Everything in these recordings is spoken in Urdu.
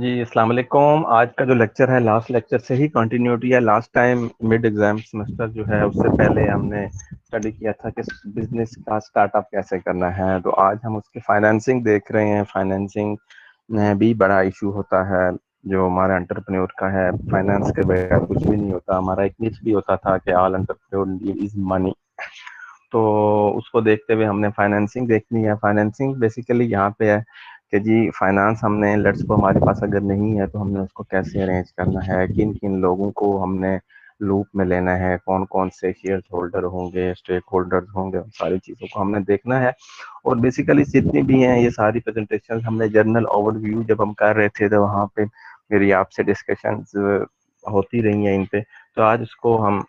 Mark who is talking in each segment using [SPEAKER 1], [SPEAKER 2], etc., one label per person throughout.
[SPEAKER 1] جی السلام علیکم. آج کا جو لیکچر ہے لاسٹ لیکچر سے ہی کنٹینیوٹی ہے. Last time mid exam semester جو ہے اس سے پہلے ہم نے اسٹڈی کیا تھا کہ بزنس کا اسٹارٹ اپ کیسے کرنا ہے. تو آج ہم اس کی فائنینسنگ دیکھ رہے ہیں. فائنینسنگ میں بھی بڑا ایشو ہوتا ہے جو ہمارا انٹرپرینور کا ہے. فائنانس کے بغیر کچھ بھی نہیں ہوتا. ہمارا ایک نیچ بھی ہوتا تھا کہ آل انٹرپرینور نیڈ از منی. تو اس کو دیکھتے ہوئے ہم نے فائنینسنگ دیکھنی ہے. فائنینسنگ بیسیکلی یہاں پہ ہے کہ جی فائنانس ہم نے لیٹس کو ہمارے پاس اگر نہیں ہے تو ہم نے اس کو کیسے ارینج کرنا ہے, کن کن لوگوں کو ہم نے لوپ میں لینا ہے, کون کون سے شیئر ہولڈر ہوں گے, اسٹیک ہولڈر ہوں گے, ان ساری چیزوں کو ہم نے دیکھنا ہے. اور بیسیکلی جتنی بھی ہیں یہ ساری پریزنٹیشن ہم نے جرنل اوور ویو جب ہم کر رہے تھے تو وہاں پہ میری آپ سے ڈسکشنز ہوتی رہی ہیں ان پہ. تو آج اس کو ہم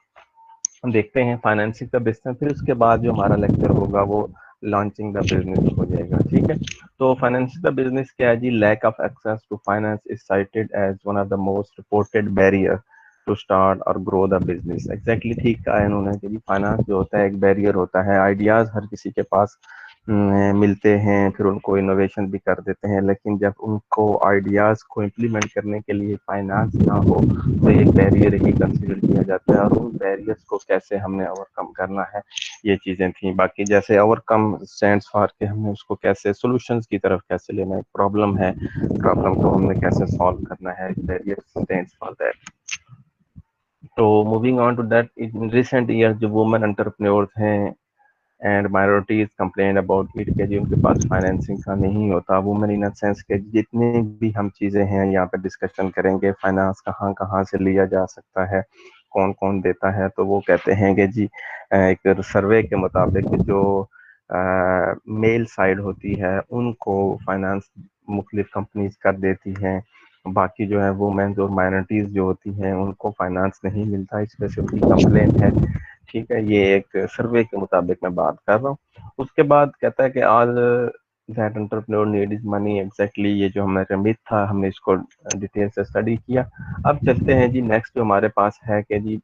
[SPEAKER 1] دیکھتے ہیں فائنینسنگ کا بزنس. پھر اس کے بعد جو ہمارا لیکچر ہوگا وہ لانچنگ دا بزنس ہو جائے گا. ٹھیک ہے. تو فائنینشل بزنس کیا ہے جی؟ Lack of access to finance is cited as one of the most reported barrier to start اور گرو دا بزنس. ایگزیکٹلی ٹھیک کہا ہے انہوں نے کہ جی فائنانس جو ہوتا ہے ایک بیریئر ہوتا ہے. آئیڈیاز ہر کسی کے پاس ملتے ہیں, پھر ان کو انوویشن بھی کر دیتے ہیں, لیکن جب ان کو آئیڈیاز کو امپلیمنٹ کرنے کے لیے فائنانس نہ ہو تو ایک بیریئر ہی کنسیڈر کیا جاتا ہے. اور ان بیریئرس کو کیسے ہم نے اوور کم کرنا ہے یہ چیزیں تھیں. باقی جیسے اوور کم اسٹینڈس فار کے ہم نے اس کو کیسے سولوشنز کی طرف کیسے لینا ہے. ایک پرابلم ہے, پرابلم کو ہم نے کیسے سالو کرنا ہے. Barrier stands for that. تو moving on to that, in recent year جو وومن انٹرپرینورز ہیں and minorities complain about it کہ جی ان کے پاس فائنینسنگ کا نہیں ہوتا. وومن ان سینس کے جتنی بھی ہم چیزیں ہیں یہاں پہ ڈسکشن کریں گے. فائنانس کہاں کہاں سے لیا جا سکتا ہے, کون کون دیتا ہے. تو وہ کہتے ہیں کہ جی ایک سروے کے مطابق جو میل سائڈ ہوتی ہے ان کو فائنانس مختلف کمپنیز کر دیتی ہیں. باقی جو ہے وومنز اور مائنورٹیز جو ہوتی ہیں ان کو فائنانس نہیں ملتا. اس پہ سے ان کی کمپلین ہے. ٹھیک ہے, یہ ایک سروے کے مطابق میں بات کر رہا ہوں. اس کے بعد کہتا ہے کہ all that entrepreneur need is money. Exactly یہ جو ہمارا مت تھا ہم نے اس کو ڈیٹیل سے اسٹڈی کیا. اب چلتے ہیں جی نیکسٹ جو ہمارے پاس ہے کہ جی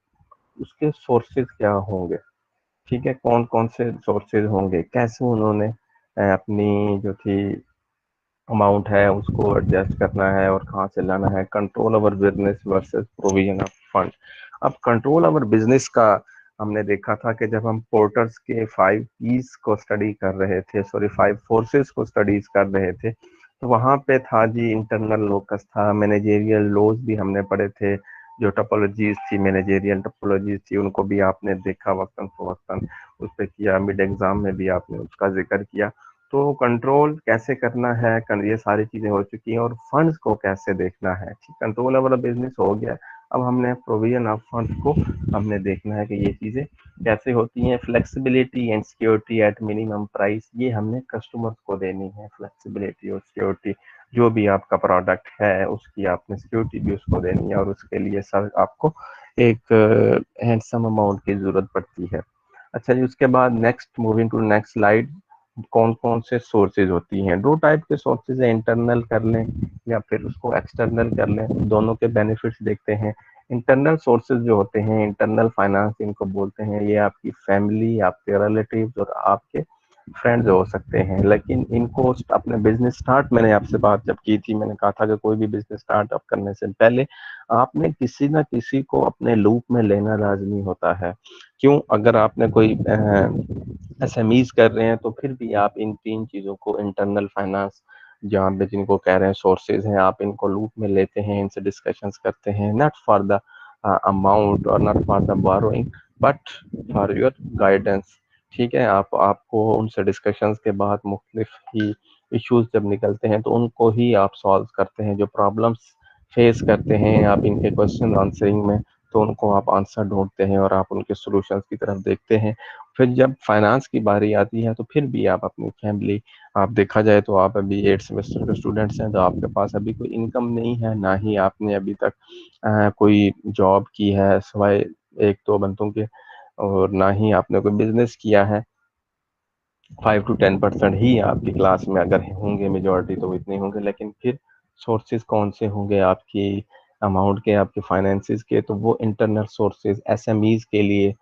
[SPEAKER 1] اس کے سورسز کیا ہوں گے. ٹھیک ہے, کون کون سے سورسز ہوں گے, کیسے انہوں نے اپنی جو تھی اماؤنٹ ہے اس کو ایڈجسٹ کرنا ہے اور کہاں سے لانا ہے. Control over business versus provision of fund. اب کنٹرول اوور بزنس کا ہم نے دیکھا تھا کہ جب ہم پورٹرز کے 5 P's کو اسٹڈی کر رہے تھے, 5 فورسز کو اسٹڈیز کر رہے تھے, تو وہاں پہ تھا جی انٹرنل لوکس تھا, مینیجیریل لوز بھی ہم نے پڑھے تھے, جو ٹپولوجیز تھی مینیجیریل ٹپولوجیز تھی ان کو بھی آپ نے دیکھا وقتاً فوقتاً اس پہ کیا. مڈ ایگزام میں بھی آپ نے اس کا ذکر کیا. تو کنٹرول کیسے کرنا ہے, یہ ساری چیزیں ہو چکی ہیں. اور فنڈز کو کیسے دیکھنا ہے. کنٹرول اوور بزنس ہو گیا. اب ہم نے پروویژن آف فنڈ کو ہم نے دیکھنا ہے کہ یہ چیزیں کیسے ہوتی ہیں. Flexibility and security at minimum price, یہ ہم نے کسٹمر کو دینی ہے. فلیکسیبلٹی اور سیکورٹی, جو بھی آپ کا پروڈکٹ ہے اس کی آپ نے سیکورٹی بھی اس کو دینی ہے, اور اس کے لیے سر آپ کو ایک ہینڈسم اماؤنٹ کی ضرورت پڑتی ہے. اچھا جی, اس کے بعد next moving to next slide. کون کون سے سورسز ہوتی ہیں؟ 2 ٹائپ کے سورسز ہیں, انٹرنل کر لیں یا پھر اس کو ایکسٹرنل کر لیں. دونوں کے بینیفٹس دیکھتے ہیں. انٹرنل سورسز جو ہوتے ہیں, انٹرنل فائنانس ان کو بولتے ہیں, یہ آپ کی فیملی, آپ کے ریلیٹیوز اور آپ کے فرینڈز ہو سکتے ہیں. لیکن ان کو اپنے بزنس سٹارٹ, میں نے آپ سے بات جب کی تھی میں نے کہا تھا کہ کوئی بھی بزنس سٹارٹ اپ کرنے سے پہلے آپ نے کسی نہ کسی کو اپنے لوپ میں لینا لازمی ہوتا ہے. کیوں؟ اگر آپ نے کوئی ایس ایم ایز کر رہے ہیں تو پھر بھی آپ ان 3 چیزوں کو, انٹرنل فائنانس جہاں پہ جن کو کہہ رہے ہیں سورسز ہیں, آپ ان کو لوپ میں لیتے ہیں, ان سے ڈسکشنز کرتے ہیں. ناٹ فار دا اماؤنٹ اور not for the borrowing but for your guidance. ٹھیک ہے, آپ کو ان سے ڈسکشنز کے بعد مختلف ہی ایشوز جب نکلتے ہیں تو ان کو ہی آپ سالو کرتے ہیں. جو پرابلمس فیس کرتے ہیں آپ ان کے کوشچن آنسرنگ میں, تو ان کو آپ آنسر ڈھونڈتے ہیں اور آپ ان کے سولوشنز کی طرف دیکھتے ہیں. پھر جب فائنانس کی باری آتی ہے تو پھر بھی آپ اپنی فیملی, آپ دیکھا جائے تو آپ ابھی 8 سیمسٹر کے اسٹوڈنٹس ہیں, تو آپ کے پاس ابھی کوئی انکم نہیں ہے, نہ ہی آپ نے ابھی تک کوئی جاب کی ہے سوائے 1-2 بندوں کے, اور نہ ہی آپ نے کوئی بزنس کیا ہے. 5 to 10% ہی آپ کی کلاس میں اگر ہوں گے, میجورٹی تو اتنے ہوں گے. لیکن پھر سورسز کون سے ہوں گے آپ کی اماؤنٹ کے, آپ کے فائنینسز کے؟ تو وہ internal sources S M Es کے لیے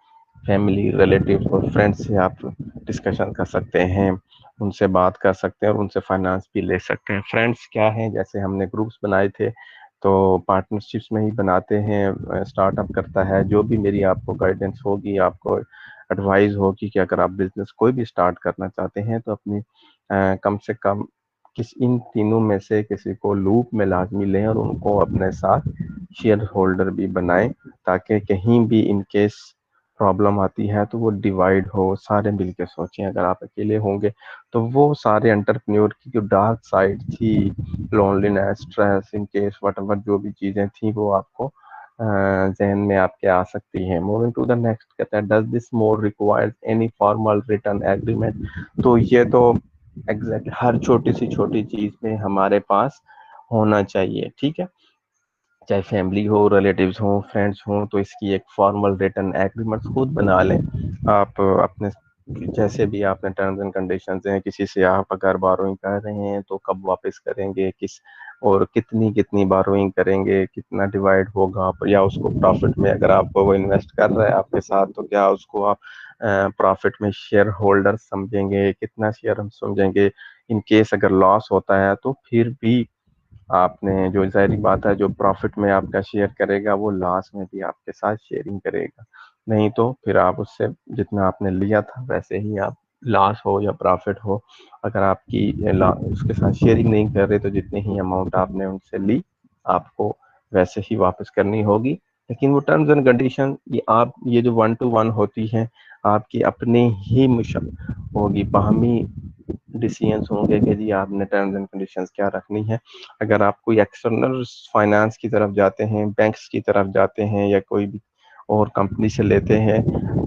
[SPEAKER 1] فیملی, ریلیٹیوز اور فرینڈس سے آپ ڈسکشن کر سکتے ہیں. ان سے بات کر سکتے ہیں اور ان سے فائنانس بھی لے سکتے ہیں. فرینڈس کیا ہیں، جیسے ہم نے گروپس بنائے تھے تو پارٹنرشپس میں ہی بناتے ہیں. اسٹارٹ اپ کرتا ہے، جو بھی میری آپ کو گائیڈنس ہوگی، آپ کو ایڈوائز ہوگی کہ اگر آپ بزنس کوئی بھی اسٹارٹ کرنا چاہتے ہیں تو اپنی کم سے کم ان تینوں میں سے کسی کو لوپ میں لازمی لیں اور ان کو اپنے ساتھ شیئر ہولڈر بھی بنائیں، تاکہ کہیں بھی ان کیس پرابلم آتی ہے تو وہ ڈیوائڈ ہو، سارے مل کے سوچیں. اگر آپ اکیلے ہوں گے تو وہ سارے انٹرپرینور کی جو ڈارک سائڈ تھی، loneliness, stress, in case what ever جو بھی چیزیں تھیں، وہ آپ کو ذہن میں آپ کے آ سکتی ہیں. موونگ ٹو دا نیکسٹ کہتا ہے does this more requires any formal return agreement. تو یہ تو ایگزیکٹ ہر چھوٹی سی چھوٹی چیز میں ہمارے پاس ہونا چاہیے. ٹھیک ہے، چاہے فیملی ہو، ریلیٹیوز ہوں، فرینڈس ہوں، تو اس کی ایک فارمل ریٹن ایگریمنٹ خود بنا لیں. آپ اپنے جیسے بھی آپ نے ٹرمز اینڈ کنڈیشنز ہیں، کسی سے آپ اگر بوروئنگ کر رہے ہیں تو کب واپس کریں گے، کس اور کتنی بوروئنگ کریں گے، کتنا ڈیوائڈ ہوگا، یا اس کو پروفٹ میں اگر آپ وہ انویسٹ کر رہے ہیں آپ کے ساتھ تو کیا اس کو آپ پروفٹ میں شیئر ہولڈر سمجھیں گے، کتنا شیئر ہم سمجھیں گے. ان کیس اگر لاس ہوتا ہے تو پھر بھی آپ نے جو ظاہری بات ہے جو پروفٹ میں آپ کا شیئر کرے گا وہ لاس میں بھی آپ کے ساتھ شیئرنگ کرے گا. نہیں تو پھر آپ اس سے جتنا آپ نے لیا تھا ویسے ہی آپ لاس ہو یا پروفٹ ہو، اگر آپ کی اس کے ساتھ شیئرنگ نہیں کر رہے تو جتنی ہی اماؤنٹ آپ نے ان سے لی آپ کو ویسے ہی واپس کرنی ہوگی. لیکن وہ ٹرمز اینڈ کنڈیشن یہ جو 1-to-1 ہوتی ہیں آپ کی اپنی ہی ہوگی، باہمی ڈیسیژنز ہوں گے کہ جی آپ نے ٹرمز اینڈ کنڈیشنز کیا رکھنی ہے. اگر آپ کوئی ایکسٹرنل فائنانس کی طرف جاتے ہیں، بینکس کی طرف جاتے ہیں یا کوئی بھی اور کمپنی سے لیتے ہیں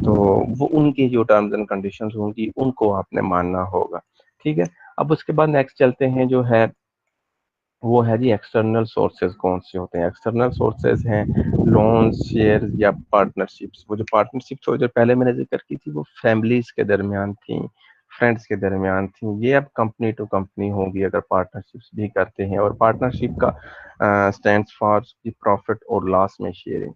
[SPEAKER 1] تو وہ ان کی جو ٹرمز اینڈ کنڈیشنز ہوں گی ان کو آپ نے ماننا ہوگا. ٹھیک ہے، اب اس کے بعد نیکسٹ چلتے ہیں جو ہے وہ ہے جی ایکسٹرنل سورسز کون سے ہوتے ہیں. ایکسٹرنل سورسز ہیں لونز، شیئر یا پارٹنرشپس. وہ جو پارٹنرشپس جو پہلے میں نے ذکر کی تھی وہ فیملیز کے درمیان تھیں، فرینڈس کے درمیان تھیں. یہ اب کمپنی ٹو کمپنی ہوگی اگر پارٹنرشپس بھی کرتے ہیں. اور پارٹنرشپ کا اسٹینڈس فار پروفٹ اور لاس میں شیئرنگ.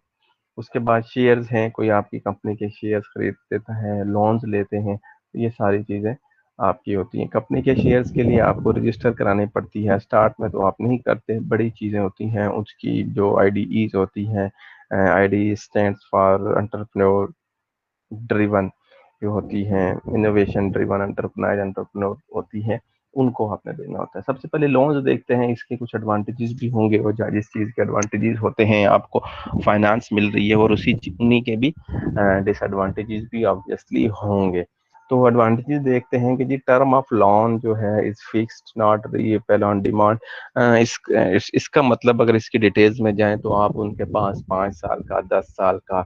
[SPEAKER 1] اس کے بعد شیئرز ہیں، کوئی آپ کی کمپنی کے شیئرز خرید دیتا ہے، لونز لیتے ہیں، یہ ساری چیزیں آپ کی ہوتی ہیں. کمپنی کے شیئرز کے لیے آپ کو رجسٹر کرانی پڑتی ہے. اسٹارٹ میں تو آپ نہیں کرتے، بڑی چیزیں ہوتی ہیں اس کی جو آئی ڈی ایز ہوتی ہیں. I D stands for entrepreneur driven جو ہوتی ہیں، انوویشن ڈریون انٹرپرینور ہوتی ہیں، ان کو آپ نے دینا ہوتا ہے. سب سے پہلے لونز دیکھتے ہیں، اس کے کچھ ایڈوانٹیجز بھی ہوں گے اور جس چیز کے ایڈوانٹیجز ہوتے ہیں آپ کو فائنانس مل رہی ہے اور انہی کے بھی ڈس ایڈوانٹیجز بھی آبویسلی ہوں گے. تو ایڈوانٹیجز دیکھتے ہیں کہ جی ٹرم آف لون جو ہے is fixed not repayable on demand. اس کا مطلب اگر اس کی ڈیٹیلز میں جائیں تو آپ ان کے پاس 5 سال کا، 10 سال کا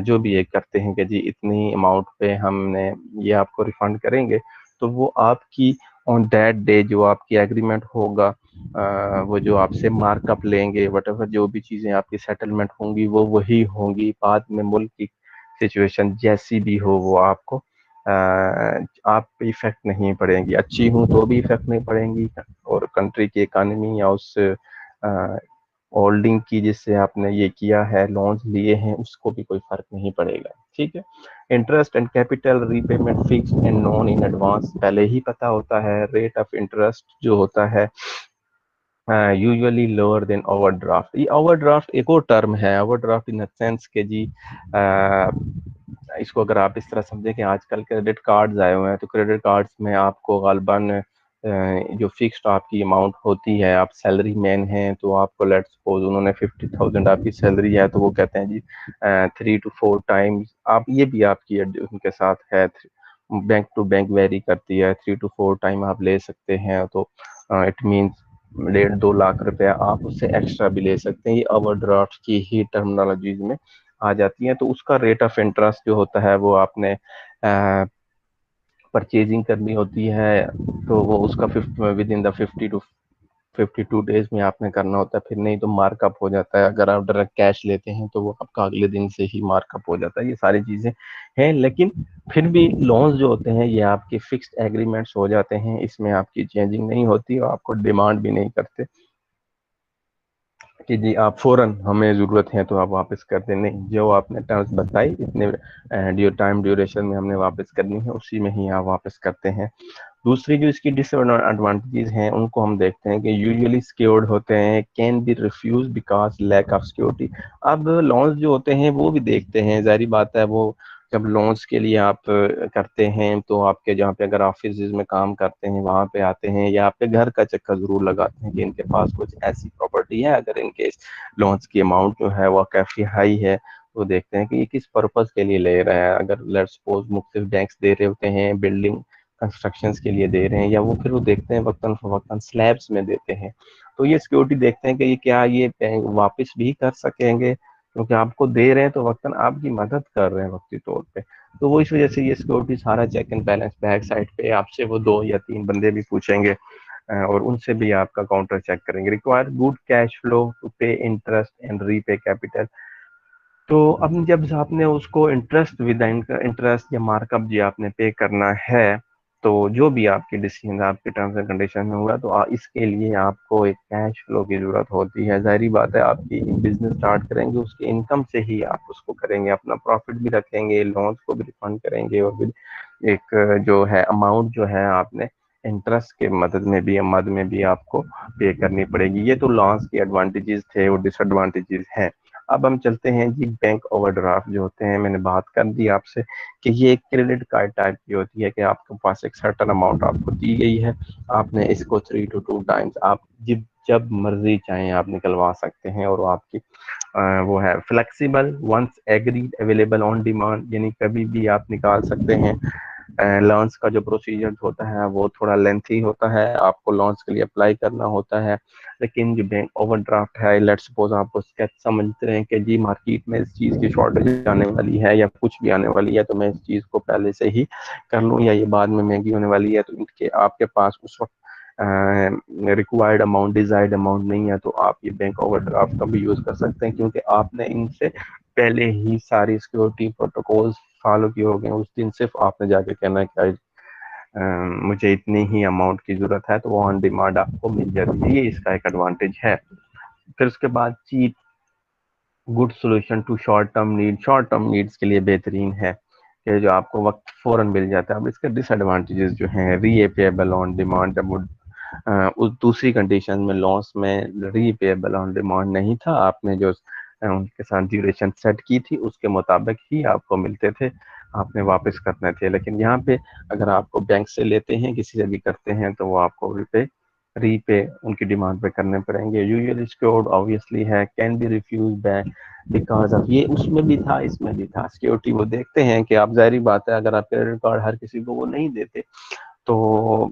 [SPEAKER 1] جو بھی ایک کرتے ہیں کہ جی اتنی اماؤنٹ پہ ہم نے یہ آپ کو ریفنڈ کریں گے، تو وہ آپ کی آن دیٹ ڈے جو آپ کی ایگریمنٹ ہوگا وہ جو آپ سے مارک اپ لیں گے، وٹ ایور جو بھی چیزیں آپ کی سیٹلمنٹ ہوں گی وہ وہی ہوں گی. بعد میں ملک کی سچویشن جیسی بھی ہو وہ آپ کو آپ پہ ایفیکٹ نہیں پڑیں گی. اچھی ہوں تو بھی ایفیکٹ نہیں پڑیں گی، اور کنٹری کی اکانومی یا اس ہولڈنگ کی جس سے آپ نے یہ کیا ہے، لونز لیے ہیں، اس کو بھی کوئی فرق نہیں پڑے گا. ٹھیک ہے، interest and capital repayment fixed and known in advance. پہلے ہی پتہ ہوتا ہے ریٹ آف انٹرسٹ جو ہوتا ہے usually lower than over draft. یہ اوور ڈرافٹ ایک اور ٹرم ہے، اوور ڈرافٹ ان سینس کہ جی اس کو اگر آپ اس طرح سمجھیں کہ آج کل کریڈٹ کارڈز آئے ہوئے ہیں تو کریڈٹ کارڈز میں آپ کو غالباً جو فکسڈ آپ کی اماؤنٹ ہوتی ہے، آپ سیلری مین ہیں تو آپ کو لیٹ سپوز انہوں نے 50,000 آپ کی سیلری ہے تو وہ کہتے ہیں جی 3 to 4 ٹائمز آپ، یہ بھی آپ کی ان کے ساتھ ہے، بینک ٹو بینک ویری کرتی ہے، 3 to 4 ٹائم آپ لے سکتے ہیں. تو اٹ مینس 1.5-2 لاکھ روپیہ آپ اس سے ایکسٹرا بھی لے سکتے ہیں. یہ اوور ڈرافٹ کی ہی ٹرمنالوجیز میں آ جاتی ہیں. تو اس کا ریٹ آف انٹرسٹ جو ہوتا ہے وہ آپ نے پرچیزنگ کرنی ہوتی ہے تو وہ اس کا ود ان دا 52 ڈیز میں آپ نے کرنا ہوتا ہے. پھر نہیں تو مارک اپ ہو جاتا ہے. اگر آپ ڈائریکٹ کیش لیتے ہیں تو وہ آپ کا اگلے دن سے ہی مارک اپ ہو جاتا ہے. یہ ساری چیزیں ہیں، لیکن پھر بھی لونز جو ہوتے ہیں یہ آپ کے فکسڈ ایگریمنٹس ہو جاتے ہیں، اس میں آپ کی چینجنگ نہیں ہوتی اور آپ کو ڈیمانڈ بھی نہیں کرتے کہ جی آپ فوراً ہمیں ضرورت ہے تو آپ واپس کر دیں. نہیں، جو آپ نے ٹرمز بتائی اتنے ٹائم ڈیوریشن میں ہم نے واپس کرنی ہے اسی میں ہی آپ واپس کرتے ہیں. دوسری جو اس کی ڈس ایڈوانٹیجز ہیں ان کو ہم دیکھتے ہیں کہ یوزلی سیکیورڈ ہوتے ہیں، can be refuse because lack of security. اب لونز جو ہوتے ہیں وہ بھی دیکھتے ہیں، ظاہری بات ہے وہ جب لونز کے لیے آپ کرتے ہیں تو آپ کے جہاں پہ اگر آفیسز میں کام کرتے ہیں وہاں پہ آتے ہیں یا آپ کے گھر کا چکر ضرور لگاتے ہیں کہ ان کے پاس کچھ ایسی پراپرٹی ہے، اگر ان کے لونز کی اماؤنٹ جو ہے وہ کافی ہائی ہے تو دیکھتے ہیں کہ یہ کس پرپز کے لیے لے رہے ہیں. اگر لیٹس سپوز مختلف بینکس دے رہے ہوتے ہیں بلڈنگ کنسٹرکشنز کے لیے دے رہے ہیں، یا وہ پھر وہ دیکھتے ہیں وقتاً فوقتاً سلیبس میں دیتے ہیں، تو یہ سیکورٹی دیکھتے ہیں کہ یہ کیا یہ بینک واپس بھی کر سکیں گے، کیونکہ آپ کو دے رہے ہیں تو وقتاً آپ کی مدد کر رہے ہیں وقتی طور پہ. تو وہ اس وجہ سے یہ سیکورٹی سارا check and balance back side پہ آپ سے وہ 2 یا 3 بندے بھی پوچھیں گے اور ان سے بھی آپ کا کاؤنٹر چیک کریں گے. Require good cash flow to pay interest and repay capital. تو اب جب آپ نے اس کو انٹرسٹ ود انٹرسٹ یا مارک اپ جی آپ نے پے کرنا ہے، تو جو بھی آپ کی ڈیسیژن آپ کے ٹرمز اینڈ کنڈیشن میں ہوا تو اس کے لیے آپ کو ایک کیش فلو کی ضرورت ہوتی ہے. ظاہری بات ہے آپ کی بزنس اسٹارٹ کریں گے اس کی انکم سے ہی آپ اس کو کریں گے، اپنا پروفٹ بھی رکھیں گے، لونز کو بھی ریفنڈ کریں گے، اور پھر ایک جو ہے اماؤنٹ جو ہے آپ نے انٹرسٹ کے مد میں بھی آپ کو پے کرنی پڑے گی. یہ تو لانس کے ایڈوانٹیجز تھے اور ڈس ایڈوانٹیجز ہیں. اب ہم چلتے ہیں جی بینک اوور ڈرافٹ جو ہوتے ہیں. میں نے بات کر دی آپ سے کہ یہ ایک کریڈٹ کارڈ ٹائپ کی ہوتی ہے کہ آپ کے پاس ایک سرٹن اماؤنٹ آپ کو دی گئی ہے، آپ نے اس کو 3 to 2 ٹائمز آپ جب مرضی چاہیں آپ نکلوا سکتے ہیں، اور وہ آپ کی وہ ہے flexible once agreed available on demand, یعنی کبھی بھی آپ نکال سکتے ہیں. لانس کا جو پروسیجر ہوتا ہے وہ تھوڑا لینتھی ہوتا ہے، آپ کو لانس کے لیے اپلائی کرنا ہوتا ہے. لیکن جو بینک اوور ڈرافٹ ہے، لیٹ سپوز آپ کو سمجھتے ہیں کہ جی مارکیٹ میں اس چیز کی شارٹیج آنے والی ہے یا کچھ بھی آنے والی ہے، تو میں اس چیز کو پہلے سے ہی کر لوں یا یہ بعد میں مہنگی ہونے والی ہے، تو آپ کے پاس اس وقت ریکوائرڈ اماؤنٹ ڈیزائرڈ اماؤنٹ نہیں ہے، تو آپ یہ بینک اوور ڈرافٹ کا بھی یوز کر سکتے ہیں، کیونکہ آپ نے ان سے پہلے ہی ساری سیکورٹی پروٹوکولز فالو کیے ہو گئے. اس دن صرف آپ نے جا کے کہنا ہے کہ مجھے اتنی ہی اماؤنٹ کی ضرورت ہے، تو وہ آن ڈیمانڈ آپ کو مل جاتی ہے. یہ اس کا ایک ایڈوانٹیج ہے. پھر اس کے بعد cheap good solution to short term need. Short term needs کے لیے بہترین ہے کہ جو آپ کو وقت فوراً مل جاتا ہے. اب اس کے ڈس ایڈوانٹیجز جو ہیں، ری پیبل آن ڈیمانڈ. جب اس دوسری کنڈیشن میں لانس میں ری پیبل آن ڈیمانڈ نہیں تھا، آپ نے جو ان کے ساتھ ڈیوریشن سیٹ کی تھی اس کے مطابق ہی آپ کو ملتے تھے، آپ نے واپس کرنے تھے. لیکن یہاں پہ اگر آپ کو بینک سے لیتے ہیں، کسی سے بھی کرتے ہیں، تو وہ آپ کو ری پے ان کی ڈیمانڈ پہ کرنے پڑیں گے. یوزلی سیکورڈ آبویسلی ہے، can be refuse bank because of. یہ اس میں بھی تھا اس میں بھی تھا. سیکورٹی وہ دیکھتے ہیں کہ آپ ظاہری بات ہے اگر آپ کریڈٹ کارڈ ہر کسی کو وہ نہیں دیتے، تو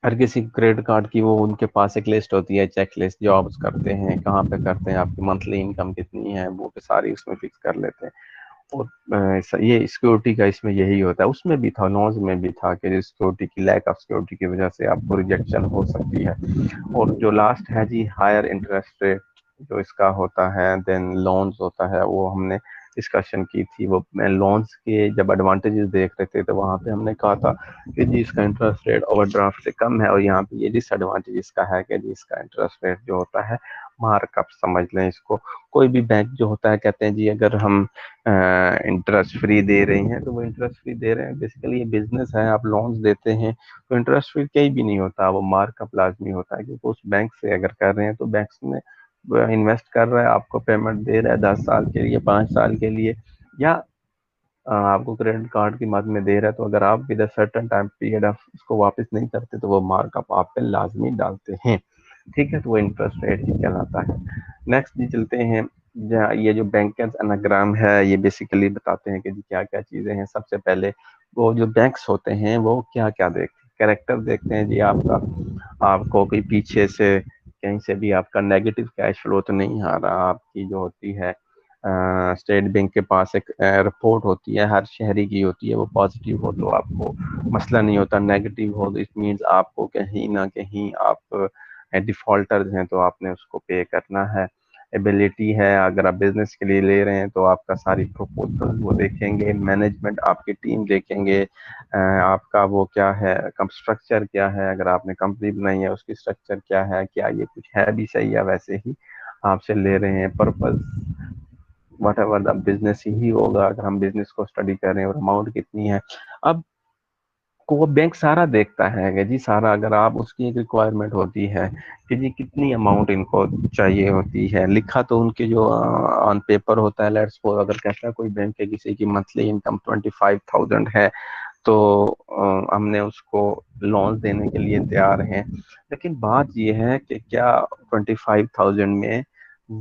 [SPEAKER 1] ہر کسی کریڈٹ کارڈ کی وہ ان کے پاس ایک لسٹ ہوتی ہے، چیک لسٹ، جابس کرتے ہیں کہاں پہ کرتے ہیں، آپ کی منتھلی انکم کتنی ہے، وہ ساری اس میں فکس کر لیتے ہیں. اور یہ سیکورٹی کا اس میں یہی ہوتا ہے. اس میں بھی تھا، نوز میں بھی تھا کہ سیکورٹی کی لیک آف سیکورٹی کی وجہ سے آپ کو ریجیکشن ہو سکتی ہے. اور جو لاسٹ ہے جی ہائر انٹرسٹ ریٹ جو اس کا ہوتا ہے، دین لونز ہوتا ہے، وہ ہم نے ڈسکشن کی تھی. وہ میں لونز کے جب ایڈوانٹیجز دیکھ رہے تھے تو وہاں پہ ہم نے کہا تھا کہ جی اس کا انٹرسٹ ریٹ اوور ڈرافٹ سے کم ہے، اور یہاں پہ یہ ڈس ایڈوانٹیج اس کا ہے کہ جی اس کا انٹرسٹ ریٹ جو ہوتا ہے مارک اپ سمجھ لیں اس کو. کوئی بھی بینک جو ہوتا ہے کہتے ہیں جی اگر ہم انٹرسٹ فری دے رہے ہیں تو وہ انٹرسٹ فری دے رہے ہیں. بیسیکلی یہ بزنس ہے، آپ لونز دیتے ہیں تو انٹرسٹ فری کہیں بھی نہیں ہوتا، وہ مارک اپ لازمی ہوتا ہے، کیونکہ اس بینک سے اگر کر رہے ہیں تو بینکس میں انویسٹ کر رہا ہے، آپ کو پیمنٹ دے رہا ہے 10 سال کے لیے، 5 سال کے لیے، یا آپ کو کریڈٹ کارڈ کی مد میں دے رہا ہے. تو اگر آپ with a certain time period of اس کو واپس نہیں کرتے تو وہ مارک اپ آپ پہ لازمی ڈالتے ہیں. ٹھیک ہے، تو وہ انٹرسٹ ریٹ ہی کہلاتا ہے. نیکسٹ جی چلتے ہیں. یہ جو بینکرز اناگرام ہے یہ بیسیکلی بتاتے ہیں کہ جی کیا کیا چیزیں ہیں. سب سے پہلے وہ جو بینکس ہوتے ہیں وہ کیا کیا دیکھتے ہیں، کریکٹر دیکھتے ہیں جی آپ کا، آپ کو کوئی پیچھے سے کہیں سے بھی آپ کا نیگیٹو کیش فلو تو نہیں آ رہا. آپ کی جو ہوتی ہے اسٹیٹ بینک کے پاس ایک رپورٹ ہوتی ہے، ہر شہری کی ہوتی ہے، وہ پازیٹیو ہو تو آپ کو مسئلہ نہیں ہوتا، نیگیٹو ہو تو اٹ مینز آپ کو کہیں نہ کہیں آپ ڈیفالٹرز ہیں تو آپ نے اس کو پے کرنا ہے. ایبلٹی ہے، اگر آپ بزنس کے لیے لے رہے ہیں تو آپ کا ساری پروپوزل وہ دیکھیں گے، مینجمنٹ آپ کی ٹیم دیکھیں گے، آپ کا وہ کیا ہے اسٹرکچر کیا ہے، اگر آپ نے کمپنی بنائی ہے اس کی اسٹرکچر کیا ہے، کیا یہ کچھ ہے بھی صحیح ہے ویسے ہی آپ سے لے رہے ہیں. Purpose whatever the business ہی ہوگا اگر ہم بزنس کو اسٹڈی کر رہے ہیں، اور اماؤنٹ کتنی ہے. اب کو وہ بینک سارا دیکھتا ہے کہ جی سارا، اگر آپ اس کی ایک ریکوائرمنٹ ہوتی ہے کہ جی کتنی اماؤنٹ ان کو چاہیے ہوتی ہے، لکھا تو ان کے جو آن پیپر ہوتا ہے، لیٹس فور اگر کہتا ہے کوئی بینک کے کسی کی منتھلی انکم 25,000 ہے تو ہم نے اس کو لون دینے کے لیے تیار ہیں، لیکن بات یہ ہے کہ کیا 25,000 میں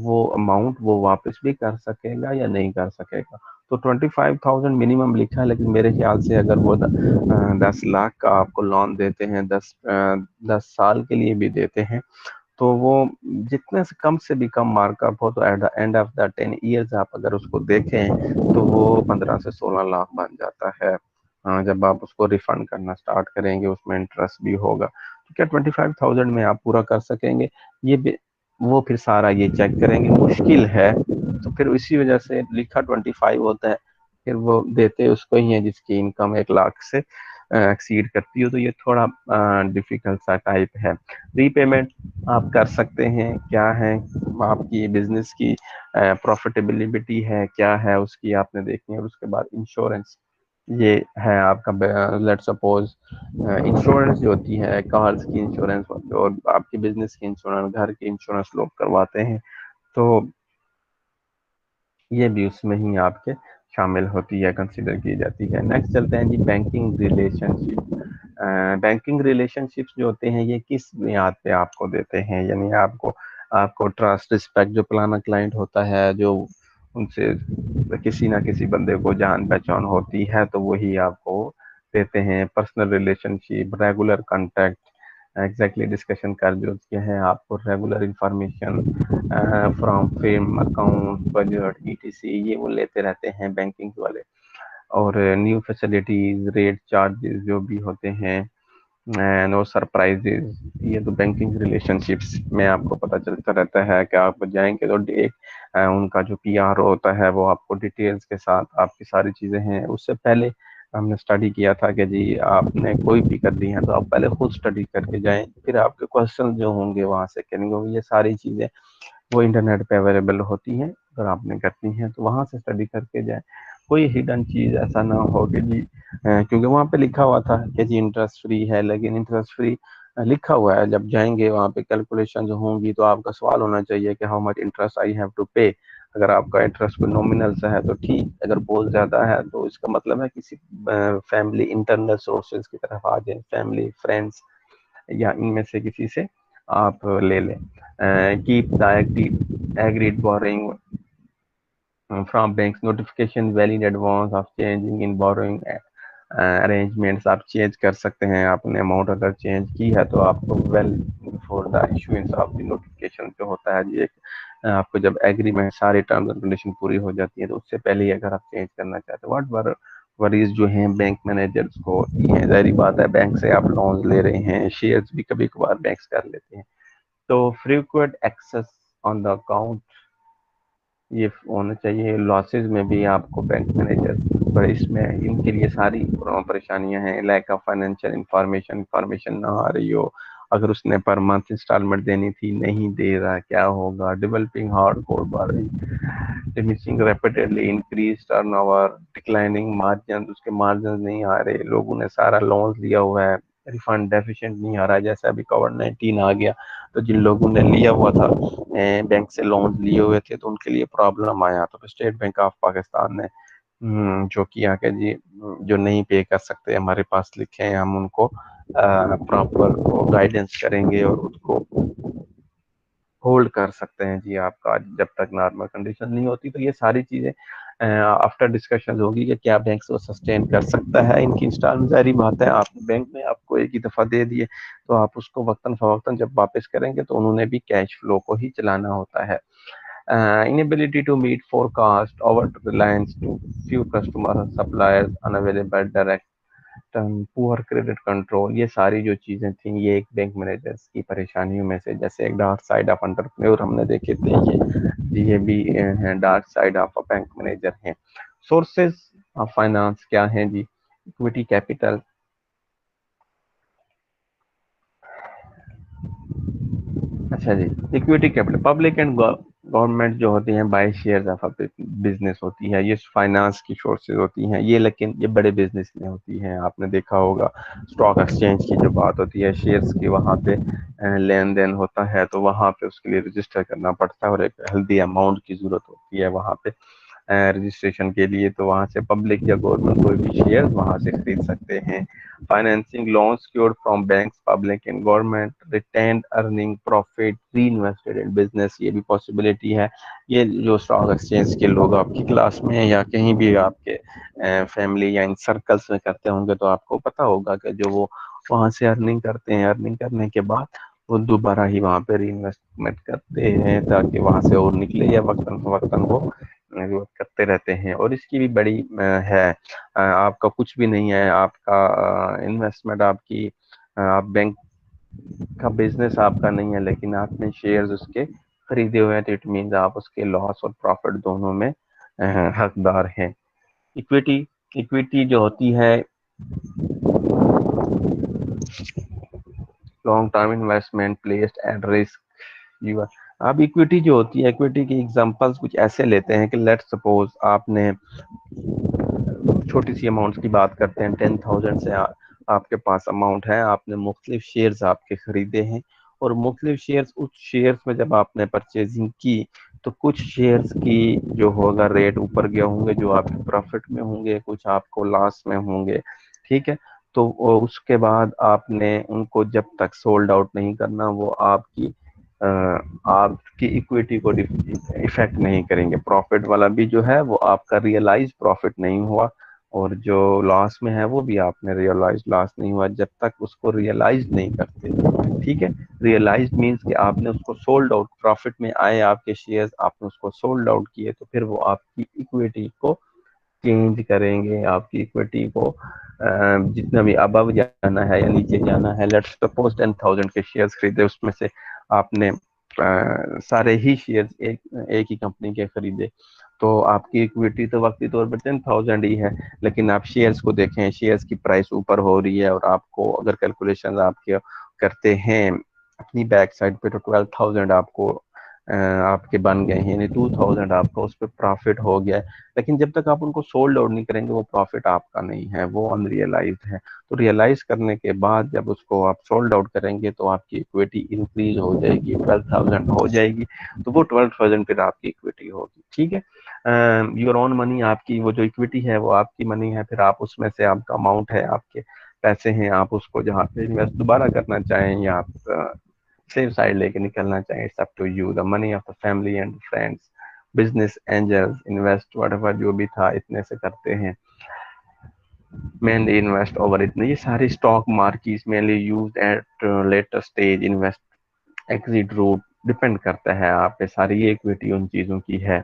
[SPEAKER 1] وہ اماؤنٹ وہ واپس بھی کر سکے گا یا نہیں کر سکے گا؟ تو 25,000 منیمم لکھا ہے، لیکن میرے خیال سے اگر وہ 10 لاکھ کا آپ کو لون دیتے ہیں، 10 سال کے لیے بھی دیتے ہیں، تو وہ جتنے سے کم مارک اپ ہو تو at the end of the 10 years آپ اگر اس کو دیکھیں تو وہ 15 سے 16 لاکھ بن جاتا ہے۔ جب آپ اس کو ریفنڈ کرنا سٹارٹ کریں گے اس میں انٹرسٹ بھی ہوگا، تو کیا 25,000 میں آپ پورا کر سکیں گے؟ یہ وہ پھر سارا یہ چیک کریں گے، مشکل ہے تو پھر اسی وجہ سے لکھا 25 ہوتا ہے، پھر وہ دیتے اس کو ہی ہے جس کی انکم 1 لاکھ سے ایکسیڈ کرتی ہو، تو یہ تھوڑا ڈیفیکلٹ سا ٹائپ ہے۔ ری پیمنٹ آپ کر سکتے ہیں، کیا ہے آپ کی بزنس کی پروفیٹیبلٹی ہے کیا ہے اس کی آپ نے دیکھنی ہے، اور اس کے بعد انشورنس یہ ہے آپ کا، لیٹ سپوز انشورنس جو ہوتی ہے، کارز کی انشورنس اور آپ کی بزنس کی انشورنس، گھر کی انشورنس لوگ کرواتے ہیں، تو یہ بھی اس میں ہی آپ کے شامل ہوتی ہے، کنسیڈر کی جاتی ہے۔ نیکسٹ چلتے ہیں جی بینکنگ ریلیشن شپ۔ بینکنگ ریلیشن شپس جو ہوتے ہیں یہ کس بنیاد پہ آپ کو دیتے ہیں؟ یعنی آپ کو ٹرسٹ رسپیکٹ جو پلانا کلائنٹ ہوتا ہے، جو ان سے کسی نہ کسی بندے کو جان پہچان ہوتی ہے تو وہی آپ کو دیتے ہیں۔ پرسنل ریلیشن شپ، ریگولر کانٹیکٹ، ایگزیکٹلی ڈسکشن کر جو کیا ہے آپ کو regular information from fame account budget ETC، یہ وہ لیتے رہتے ہیں بینکنگ والے۔ اور نیو فیسلٹیز، ریٹ چارجز جو بھی ہوتے ہیں، نو سرپرائزز، یہ تو بینکنگ ریلیشن شپس میں آپ کو پتہ چلتا رہتا ہے کہ آپ جائیں گے تو ان کا جو PR ہوتا ہے وہ آپ کو ڈیٹیلز کے ساتھ آپ کی ساری چیزیں ہیں۔ اس سے پہلے ہم نے اسٹڈی کیا تھا کہ جی آپ نے کوئی بھی کرنی ہے تو آپ پہلے خود اسٹڈی کر کے جائیں، پھر آپ کے کوشچن جو ہوں گے وہاں سے کریں گے، یہ ساری چیزیں وہ انٹرنیٹ پہ اویلیبل ہوتی ہیں، اگر آپ نے کرنی ہے تو وہاں سے اسٹڈی کر کے جائیں۔ کوئی ہڈن چیز ایسا نہ ہو کہ جی کیونکہ وہاں پہ لکھا ہوا تھا کہ جی انٹرسٹ فری ہے، لیکن انٹرسٹ فری لکھا ہوا ہے، جب جائیں گے وہاں پہ کیلکولیشن جو ہوں گی تو آپ کا سوال ہونا چاہیے کہ how much interest I have to pay. اگر آپ کا انٹرسٹ کوئی نومینل سا ہے تو ٹھیک، اگر بہت زیادہ ہے تو اس کا مطلب ہے کسی فیملی انٹرنل سورسز کی طرف آ جائیں، فیملی فرینڈس یا ان میں سے کسی سے آپ لے لیں۔ Keep the agreed borrowing from banks notification well in advance of changing in borrowing arrangements, آپ چینج کر سکتے ہیں، آپ نے اماؤنٹ اگر چینج کی ہے تو آپ کو well for the issuance of the notification جو ہوتا ہے جی ایک آپ کو جب ایگریمنٹ ساری ٹرمز اینڈ کنڈیشن پوری ہو جاتی ہے تو اس سے پہلے ہی اگر آپ چینج کرنا چاہتے ہیں، واٹ وریز جو ہیں بینک مینیجرز کو ہوتی ہیں، ظاہری بات ہے بینک سے آپ لونز لے رہے ہیں، شیئرز بھی کبھی کبھار بینکس کر لیتے ہیں، تو frequent access on the account یہ ہونا چاہیے۔ لاسز میں بھی آپ کو بینک مینیجر پر اس میں ان کے لیے ساری پریشانیاں ہیں، لیک آف فائنینشیل انفارمیشن نہ آ رہی ہو، اگر اس نے پر منتھ انسٹالمنٹ دینی تھی نہیں دے رہا کیا ہوگا، ڈیولپنگ ہارڈ کور بارنگ، ڈیمسنگ repeatedly increase turnover, declining margin, اس کے مارجن نہیں آ رہے، لوگوں نے سارا لونز لیا ہوا ہے، ریفنڈ ڈیفیشینٹ نہیں آ رہا ہے، جیسے ابھی کووڈ-19 آ گیا تو جن لوگوں نے لیا ہوا تھا بینک سے لون لیے ہوئے تھے تو ان کے لیے پرابلم آیا، تو اسٹیٹ بینک آف پاکستان نے جو کیا کہ جی جو نہیں پے کر سکتے ہمارے پاس لکھے ہیں، ہم ان کو پراپر گائیڈنس کریں گے اور اس کو ہولڈ کر سکتے ہیں جی آپ کا جب تک نارمل کنڈیشن نہیں ہوتی۔ تو یہ ساری چیزیں آفٹر ڈسکشن ہوگی کہ کیا بینک کو سسٹین کر سکتا ہے ان کی انسٹالمنٹ۔ ظاہری بات ہے آپ بینک میں آپ کو ایک ہی دفعہ دے دیے تو آپ اس کو وقتاً فوقتاً جب واپس کریں گے تو انہوں نے بھی کیش فلو کو ہی چلانا ہوتا ہے۔ inability to meet forecast, over reliance to few customer suppliers, unavailable direct پور کریڈٹ کنٹرول، یہ ساری جو چیزیں تھیں یہ ایک بینک مینیجرز کی پریشانیوں میں سے، جیسے ایک ڈارک سائڈ آف انٹرپرینور ہم نے دیکھے تھے، یہ بھی ہیں dark side of bank manager ہیں۔ سورسز آف فائنانس کیا ہیں جی؟ اکویٹی کیپٹل، اچھا جی، equity capital, public and government جو ہوتی ہیں بائی شیئر آف بزنس ہوتی ہے، یہ فائنانس کی سورسز ہوتی ہیں یہ، لیکن یہ بڑے بزنس میں ہوتی ہیں. آپ نے دیکھا ہوگا اسٹاک ایکسچینج کی جو بات ہوتی ہے، شیئرز کی وہاں پہ لین دین ہوتا ہے، تو وہاں پہ اس کے لیے رجسٹر کرنا پڑتا ہے اور ایک ہیلدی اماؤنٹ کی ضرورت ہوتی ہے وہاں پہ رجسٹریشن کے لیے. تو وہاں سے پبلک یا گورنمنٹ کوئی بھی شیئر وہاں سے خرید سکتے ہیں. Financing loan secured from banks public and government retained earning profit reinvested in business, یہ بھی پاسبلٹی ہے. یہ جو اسٹاک ایکسچینج کے لوگ آپ کی کلاس میں یا کہیں بھی آپ کے فیملی یا ان سرکلس میں کرتے ہوں گے تو آپ کو پتا ہوگا کہ جو وہ وہاں سے ارننگ کرتے ہیں، ارننگ کرنے کے بعد وہ دوبارہ ہی وہاں پہ ری انویسٹمنٹ کرتے ہیں تاکہ وہاں سے اور نکلے، یا وقتاً فوقتاً وہ کرتے رہتے ہیں. اور اس کی بھی بڑی ہے، آپ کا کچھ بھی نہیں ہے، آپ کا انویسٹمنٹ آپ کی، آپ بینک کا بزنس آپ کا نہیں ہے، لیکن آپ نے شیئرز اس کے خریدے ہوئے ہیں، تو اٹ مینز آپ اس کے لاس اور پروفٹ دونوں میں حقدار ہیں. اکویٹی، اکویٹی جو ہوتی ہے long term investment placed at risk. اب اکویٹی جو ہوتی ہے، اکویٹی کی ایگزامپلس کچھ ایسے لیتے ہیں کہ لیٹ سپوز آپ نے چھوٹی سی اماؤنٹ کی بات کرتے ہیں، 10,000 سے آپ کے پاس اماؤنٹ ہے، آپ نے مختلف شیئرز آپ کے خریدے ہیں، اور مختلف شیئرز، اس شیئرز میں جب آپ نے پرچیزنگ کی تو کچھ شیئرز کی جو ہوگا ریٹ اوپر گیا ہوں گے، جو آپ کے پروفٹ میں ہوں گے، کچھ آپ کو لاس میں ہوں گے. ٹھیک ہے، تو اس کے بعد آپ نے ان کو جب تک سولڈ آؤٹ نہیں کرنا، وہ آپ کی اکویٹی کو افیکٹ نہیں کریں گے. پروفٹ والا بھی جو ہے وہ آپ کا ریئلائز پروفٹ نہیں ہوا، اور جو لاس میں ہے وہ بھی آپ نے ریئلائز لاس نہیں ہوا جب تک اس کو ریئلائز نہیں کرتے. ٹھیک ہے، ریئلائز مینس کہ آپ نے اس کو سولڈ آؤٹ، پروفٹ میں آئے آپ کے شیئرز، آپ نے اس کو سولڈ آؤٹ کیے، تو پھر وہ آپ کی اکویٹی کو چینج کریں گے. آپ کی اکویٹی کو جتنا بھی ابو جانا ہے یا نیچے جانا ہے. لیٹس سپوز 10,000 کے شیئرز خریدے، اس میں سے آپ نے سارے ہی شیئرز ایک ہی کمپنی کے خریدے، تو آپ کی اکویٹی تو وقتی طور پر 10,000 ہی ہے، لیکن آپ شیئرز کو دیکھیں، شیئرز کی پرائس اوپر ہو رہی ہے، اور آپ کو اگر کیلکولیشن آپ کے کرتے ہیں اپنی بیک سائڈ پہ، تو 12,000 آپ کو آپ کے بن گئے ہیں، یعنی 2,000 آپ کو اس پہ پروفٹ ہو گیا ہے. لیکن جب تک آپ ان کو سولڈ آؤٹ نہیں کریں گے، وہ پروفٹ آپ کا نہیں ہے، وہ ان ریئلائزڈ ہے. تو ریئلائز کرنے کے بعد جب اس کو آپ سولڈ آؤٹ کریں گے تو آپ کی اکویٹی انکریز ہو جائے گی، 12,000 ہو جائے گی، تو وہ 12,000 پھر آپ کی اکویٹی ہوگی. ٹھیک ہے، یور اون منی، آپ کی وہ جو اکویٹی ہے وہ آپ کی منی ہے، پھر آپ اس میں سے آپ کا اماؤنٹ ہے، آپ کے پیسے ہیں، آپ اس کو جہاں پہ انویسٹ دوبارہ کرنا چاہیں یا آپ سیف سائڈ لے کے نکلنا چاہیں، it's up to you. The money of the family and friends, business angels invest whatever جو بھی تھا اتنے سے کرتے ہیں. مینلی انویسٹ اوور اتنے، یہ ساری stock market mainly use at later stage invest exit route, depend کرتا ہے آپ پہ ساری یہ اکویٹی ان چیزوں کی ہے.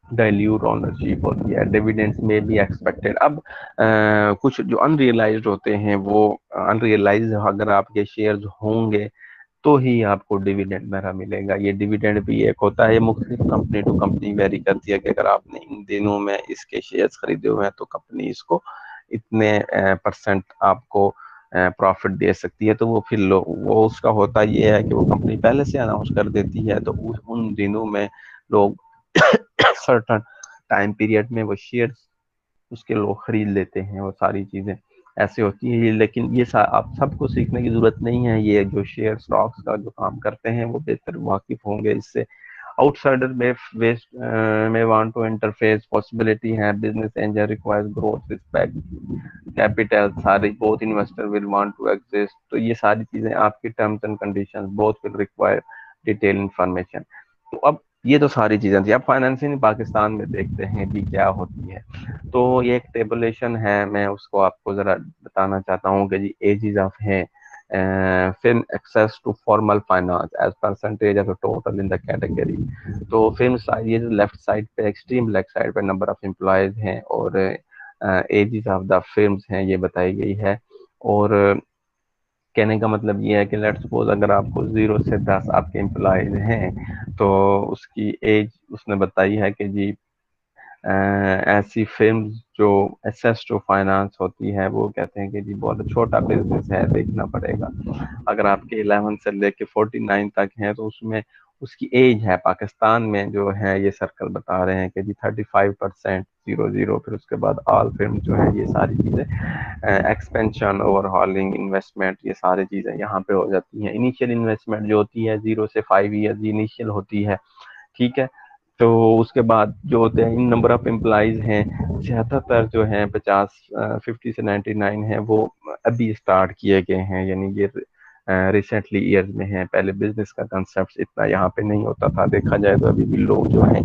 [SPEAKER 1] ڈائلیوٹ اونرشپ ہوتی ہے، ڈیویڈینڈس میں بھی ایکسپیکٹڈ. اب کچھ جو ان ریئلائزڈ ہوتے ہیں، وہ ان ریئلائزڈ اگر آپ کے شیئرز ہوں گے تو ہی آپ کو ڈیویڈینڈ میرا ملے گا. یہ ڈیویڈینڈ بھی ایک ہوتا ہے، یہ مختلف کمپنی ٹو کمپنی ویری کرتی ہے، کہ اگر آپ نے ان دنوں میں اس کے شیئرز خریدے ہوئے ہیں تو کمپنی اس کو اتنے پرسنٹ آپ کو پروفٹ دے سکتی ہے. تو وہ پھر وہ اس کا ہوتا یہ ہے کہ وہ کمپنی پہلے سے اناؤنس کر دیتی ہے، تو ان دنوں میں لوگ سرٹن ٹائم پیریڈ میں وہ شیئر اس کے لوگ خرید لیتے ہیں. وہ ساری چیزیں ایسے ہوتی ہیں، لیکن یہ آپ سب کو سیکھنے کی ضرورت نہیں ہے. یہ جو شیئر اسٹاکس کا جو کام کرتے ہیں وہ بہتر واقف ہوں گے اس سے. آؤٹ سائڈر میں وانٹ ٹو انٹرفیس پاسبلٹی ہے. Business angel requires growth respect capital, سارے بہت investor will want to exist. تو یہ ساری چیزیں آپ کی ٹرمز اینڈ کنڈیشن بہت ول ریکوائر ڈیٹیل انفارمیشن. تو اب یہ تو ساری چیزیں تھیں. اب فائنینسنگ پاکستان میں دیکھتے ہیں بھی کیا ہوتی ہے. تو یہ ایک ٹیبولیشن ہے، میں اس کو آپ کو ذرا بتانا چاہتا ہوں کہ جی ایجز آف ہیں firm access to formal finance as percentage of total in the category. تو فن یہ لیفٹ سائڈ پہ، ایکسٹریم لیفٹ سائڈ پہ نمبر آف امپلائیز ہیں، اور ایجز آف دا فرمز ہیں، یہ بتائی گئی ہے. اور کہنے کا مطلب یہ ہے کہ لیٹ سپوز اگر آپ کو 0 سے 10 آپ کے امپلائیز ہیں تو اس کی ایج اس نے بتائی ہے کہ جی ایسی فرمز جو ایسیس ٹو فائنانس ہوتی ہے وہ کہتے ہیں کہ جی بہت چھوٹا بزنس ہے، دیکھنا پڑے گا. اگر آپ کے 11 سے لے کے 49 تک ہیں تو اس میں اس کی ایج ہے پاکستان میں جو ہے یہ سرکل بتا رہے ہیں کہ جی 35%، 00، پھر اس کے بعد آل فلم جو ہے یہ ساری چیزیں ایکسپینشن، اوور ہالنگ، انویسٹمنٹ، یہ ساری چیزیں یہاں پہ ہو جاتی ہیں. انیشیل انویسٹمنٹ جو ہوتی ہے 0 سے 5 ایئر انیشیل ہوتی ہے. ٹھیک ہے. تو اس کے بعد جو ہوتے ہیں ان نمبر آف امپلائیز ہیں 77 جو ہیں 50 سے 99 ہیں وہ ابھی اسٹارٹ کیے گئے ہیں، یعنی یہ ریسنٹلی ایئرز میں ہیں. پہلے بزنس کا کنسپٹ اتنا یہاں پہ نہیں ہوتا تھا. دیکھا جائے تو ابھی بھی لوگ جو ہیں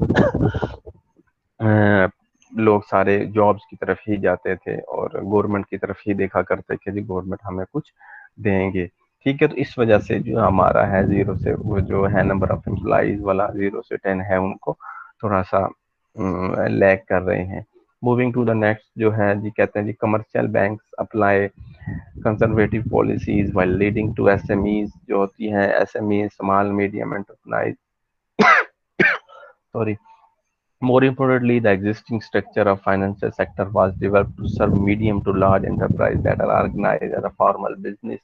[SPEAKER 1] لوگ سارے جابس کی طرف ہی جاتے تھے اور گورنمنٹ کی طرف ہی دیکھا کرتے کہ جی گورنمنٹ ہمیں کچھ دیں گے. ٹھیک ہے. تو اس وجہ سے جو ہمارا ہے 0 سے وہ جو ہے نمبر آف امپلائیز والا 0 سے 10 ہے ان کو تھوڑا سا لیگ کر رہے ہیں. موونگ ٹو دا نیکسٹ جو ہے جی کہتے ہیں جی commercial banks apply conservative policies while leading to SMEs جو ہوتی ہیں SME small medium enterprise sorry. More importantly, the existing structure of financial sector was developed to serve medium to large enterprises that are organized as a formal business.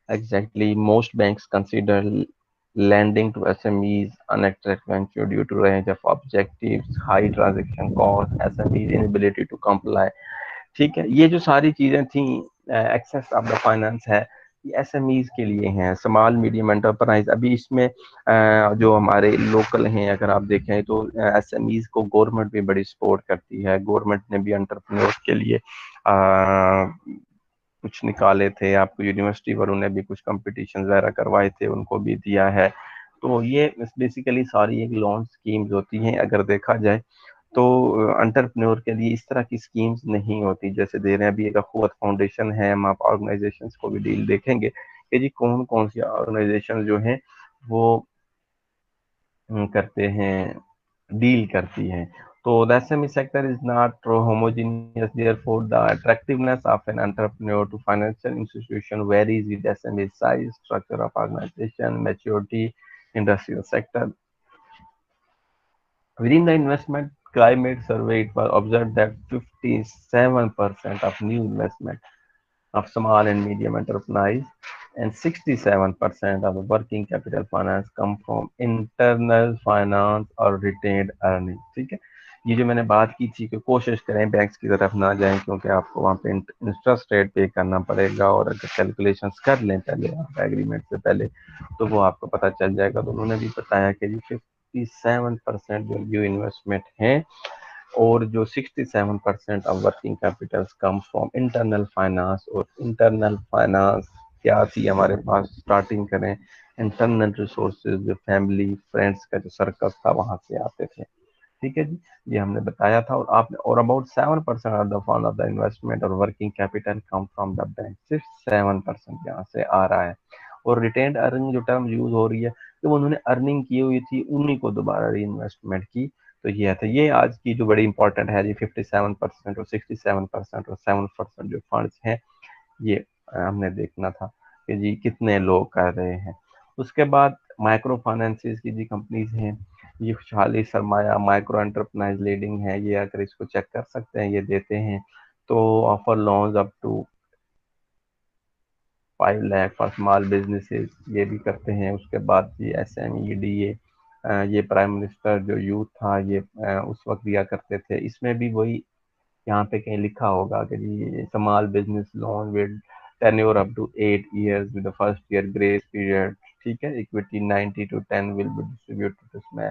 [SPEAKER 1] Exactly, most banks consider lending to SMEs unattractive venture due to range of objectives, high transaction costs, SMEs inability to comply. ٹھیک ہے. یہ جو ساری چیزیں تھیں ایکسیس آف دا فائنانس ہے یہ ایس ایم ایز کے لیے ہیں، اسمال میڈیم انٹرپرائز. ابھی اس میں جو ہمارے لوکل ہیں اگر آپ دیکھیں تو ایس ایم ایز کو گورنمنٹ بھی بڑی سپورٹ کرتی ہے. گورنمنٹ نے بھی انٹرپرینورس کے لیے کچھ نکالے تھے. آپ کو یونیورسٹی والوں نے بھی کچھ کمپٹیشن وغیرہ کروائے تھے، ان کو بھی دیا ہے. تو یہ بیسیکلی ساری ایک لون اسکیمز ہوتی ہیں. اگر دیکھا جائے تو انٹرپرینور کے لیے اس طرح کی اسکیمز نہیں ہوتی جیسے دے رہے ہیں. ابھی ایک اخوت فاؤنڈیشن ہے، ہم آپ آرگنائزیشنز کو بھی ڈیل دیکھیں گے کہ جی کون کون سی آرگنائزیشن جو ہیں وہ کرتے ہیں، ڈیل کرتی ہیں. تو the SME sector is not homogeneous, therefore the attractiveness of an entrepreneur to financial institution varies with SME size, structure of organization, maturity, industrial sector. Within the investment climate survey, it was observed that 57% of new investment of small and medium enterprise and 67% of the working capital finance come from internal finance or retained earnings. ٹھیک ہے. یہ جو میں نے بات کی تھی کہ کوشش کریں بینکس کی طرف نہ جائیں کیونکہ آپ کو وہاں پہ انٹرسٹ ریٹ پے کرنا پڑے گا، اور اگر کیلکولیشنس کر لیں پہلے آپ ایگریمنٹ سے پہلے تو وہ آپ کو پتہ چل جائے گا. تو انہوں نے بھی بتایا کہ جی 57% جو نیو انویسٹمنٹ ہیں اور جو 67% of working capitals come from internal finance. اور انٹرنل فائنانس کیا تھی ہمارے پاس؟ اسٹارٹنگ کریں انٹرنل ریسورسز جو فیملی فرینڈس کا جو سرکل تھا وہاں سے آتے تھے. ٹھیک ہے جی، یہ ہم نے بتایا تھا. اور آپ نے اور about 7% of the fund of the investment اور working capital come from the bank. صرف 7% یہاں سے آ رہا ہے. اور ریٹینڈ ارننگ جو ٹرم یوز ہو رہی ہے کہ انہوں نے ارننگ کی ہوئی تھی انہی کو دوبارہ ری انویسٹمنٹ کی. تو یہ تھا، یہ آج کی جو بڑی امپورٹنٹ ہے جی 57% اور 67% اور 7% جو فنڈس ہیں یہ ہم نے دیکھنا تھا کہ جی کتنے لوگ کر رہے ہیں. اس کے بعد مائکرو فائنینسز کی جی کمپنیز ہیں، یہ خوشحالی سرمایہ مائکرو انٹرپرائز لیڈنگ ہے. یہ اگر اس کو چیک کر سکتے ہیں یہ دیتے ہیں. تو offer loans up to 5 lakh for small businesses یہ بھی کرتے ہیں. اس کے بعد یہ S M E D A یہ پرائم منسٹر جو یوتھ تھا یہ اس وقت دیا کرتے تھے. اس میں بھی وہی یہاں پہ کہیں لکھا ہوگا کہ جی small business loan with tenure up to 8 years with first year grace period. ٹھیک ہے. Equity 90-10 will be ڈسٹریبیوٹڈ. اس میں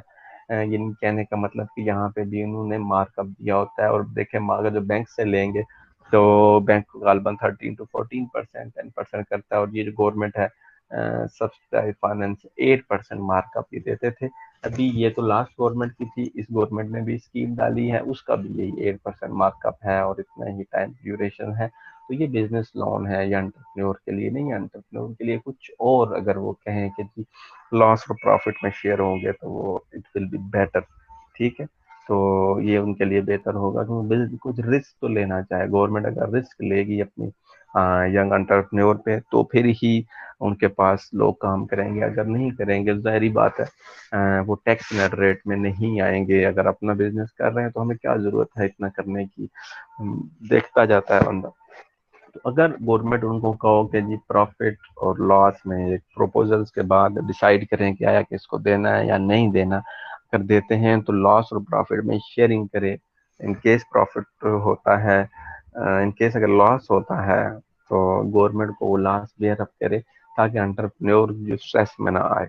[SPEAKER 1] یہ کہنے کا مطلب کہ یہاں پہ بھی انہوں نے مارک اپ دیا ہوتا ہے. اور دیکھیں اگر جو بینک سے لیں گے تو بینک غالباً 13-14% 10% کرتا ہے. اور یہ جو گورنمنٹ ہے سبسڈائز فائنینس 8% مارک اپ یہ دیتے تھے. ابھی یہ تو لاسٹ گورنمنٹ کی تھی، اس گورنمنٹ نے بھی اسکیم ڈالی ہے اس کا بھی یہی 8% مارک اپ ہے اور اتنا ہی ٹائم ڈیوریشن ہے. تو یہ بزنس لون ہے، یہ انٹرپرینور کے لیے نہیں ہے. انٹرپرینور کے لیے کچھ اور اگر وہ کہیں کہ جی لاس اور پروفٹ میں شیئر ہوں گے تو وہ اٹ ول بی بیٹر. ٹھیک ہے. تو یہ ان کے لیے بہتر ہوگا کیونکہ کچھ رسک تو لینا چاہے. گورنمنٹ اگر رسک لے گی اپنی ینگ انٹرپرینور پہ تو پھر ہی ان کے پاس لوگ کام کریں گے. اگر نہیں کریں گے ظاہری بات ہے وہ ٹیکس نیٹ ریٹ میں نہیں آئیں گے. اگر اپنا بزنس کر رہے ہیں تو ہمیں کیا ضرورت ہے اتنا کرنے کی، دیکھتا جاتا ہے بندہ. تو اگر گورنمنٹ ان کو کہو کہ جی پروفٹ اور لاس میں ایک پروپوزلس کے بعد ڈیسائیڈ کریں کہ آیا کس کو دینا ہے یا نہیں دینا، اگر دیتے ہیں تو لاس اور پروفٹ میں شیئرنگ کرے، ان کیس پروفٹ ہوتا ہے، ان کیس اگر لاس ہوتا ہے تو گورنمنٹ کو وہ لاس بیئر اپ کرے، تاکہ انٹرپرینور جو اسٹریس میں نہ آئے۔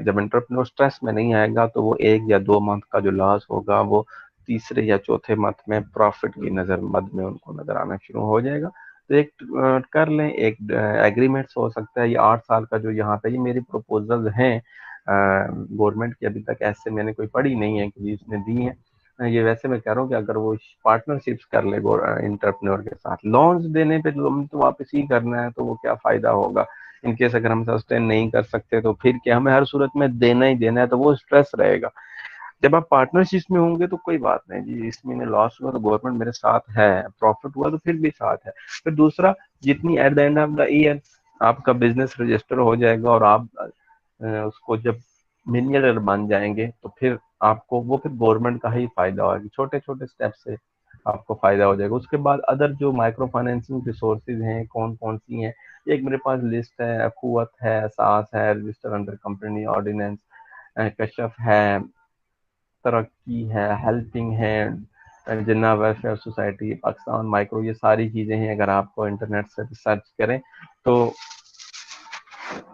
[SPEAKER 1] جب انٹرپرینور اسٹریس میں نہیں آئے گا تو وہ 1 یا 2 منتھ کا جو لاس ہوگا وہ تیسرے یا چوتھے منتھ میں پروفٹ کی نظر مد میں ان کو نظر آنا شروع ہو جائے گا۔ تو ایک کر لیں، ایک ایگریمنٹس ہو سکتا ہے، یہ 8 سال کا جو یہاں پہ یہ میری پروپوزل ہیں گورنمنٹ کی، ابھی تک ایسے میں نے کوئی پڑھی نہیں ہے کہ اس نے دی ہیں، یہ ویسے میں کہہ رہا ہوں کہ اگر وہ پارٹنرشپس کر لے انٹرپرینور کے ساتھ، لونز دینے پہ تو واپس ہی کرنا ہے تو وہ کیا فائدہ ہوگا؟ ان کیس اگر ہم سسٹین نہیں کر سکتے تو پھر کیا ہمیں ہر صورت میں دینا ہی دینا ہے، تو وہ اسٹریس رہے گا۔ جب آپ پارٹنرشپ میں ہوں گے تو کوئی بات نہیں جی، اس میں لاس ہوا تو گورنمنٹ میرے ساتھ ہے، پروفٹ ہوا تو پھر بھی ساتھ ہے۔ پھر دوسرا، جتنی at the end of the year آپ کا بزنس رجسٹر ہو جائے گا اور آپ اس کو جب ملینئر بن جائیں گے تو پھر آپ کو وہ پھر گورنمنٹ کا ہی فائدہ ہوگا، چھوٹے چھوٹے اسٹیپ سے آپ کو فائدہ ہو جائے گا۔ اس کے بعد ادر جو مائکرو فائنینسنگ ریسورسز ہیں کون کون سی ہیں، ایک میرے پاس لسٹ ہے، اخوت ہے، ساس ہے، رجسٹر انڈر کمپنی آرڈیننس، کشف ہے، ترقی ہے، ہیلپنگ ہے، جنہ ویلفیئر سوسائٹی پاکستان مائکرو، یہ ساری چیزیں ہیں۔ اگر آپ کو انٹرنیٹ سے سرچ کریں تو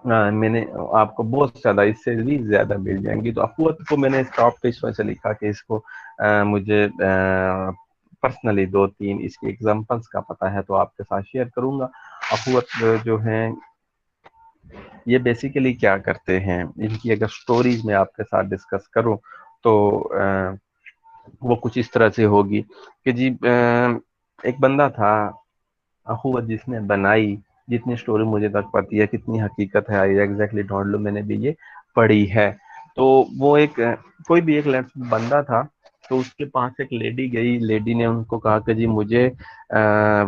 [SPEAKER 1] میں نے آپ کو بہت زیادہ، اس سے بھی زیادہ مل جائیں گی۔ تو اخوت کو میں نے اسٹاپ پہ اس وجہ سے لکھا کہ اس کو مجھے پرسنلی 2-3 اس کی ایگزامپلس کا پتہ ہے تو آپ کے ساتھ شیئر کروں گا۔ اخوت جو ہیں یہ بیسیکلی کیا کرتے ہیں، ان کی اگر سٹوریز میں آپ کے ساتھ ڈسکس کروں تو وہ کچھ اس طرح سے ہوگی کہ جی ایک بندہ تھا اخوت جس نے بنائی، جتنی سٹوری مجھے تک پتی ہے، کتنی حقیقت ہے ایگزیکٹلی ڈھونڈ لو، میں نے بھی یہ پڑھی ہے۔ تو وہ ایک کوئی بھی ایک بندہ تھا، تو اس کے پاس ایک لیڈی گئی، لیڈی نے ان کو کہا کہ جی مجھے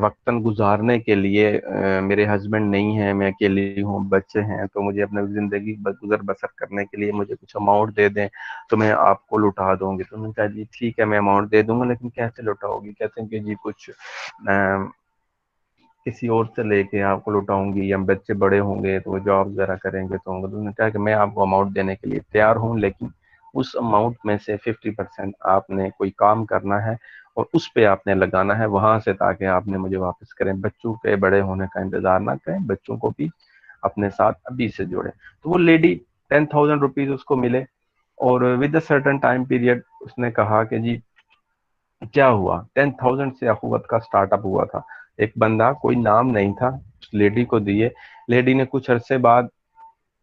[SPEAKER 1] وقتاً گزارنے کے لیے میرے ہسبینڈ نہیں ہیں، میں اکیلی ہوں، بچے ہیں، تو مجھے اپنے زندگی گزر بسر کرنے کے لیے مجھے کچھ اماؤنٹ دے دیں تو میں آپ کو لوٹا دوں گی۔ تو انہوں نے کہا جی ٹھیک ہے میں اماؤنٹ دے دوں گا، لیکن کیسے لوٹاؤ گی؟ کہتے ہیں کہ جی کچھ کسی اور سے لے کے آپ کو لوٹاؤں گی، یا بچے بڑے ہوں گے تو وہ جاب وغیرہ کریں گے تو انہوں نے کہا کہ میں آپ کو اماؤنٹ دینے کے لیے تیار ہوں، لیکن اس اماؤنٹ میں سے 50% آپ نے کوئی کام کرنا ہے اور اس پہ آپ نے لگانا ہے وہاں سے، تاکہ آپ نے مجھے واپس کریں۔ بچوں کے بڑے ہونے کا انتظار نہ کریں، بچوں کو بھی اپنے ساتھ ابھی سے جوڑیں۔ تو وہ لیڈی 10,000 روپیز اس کو ملے، اور with a certain time period اس نے کہا کہ جی کیا ہوا، 10,000 سے اخوت کا سٹارٹ اپ ہوا تھا۔ ایک بندہ، کوئی نام نہیں تھا، لیڈی کو دیے، لیڈی نے کچھ عرصے بعد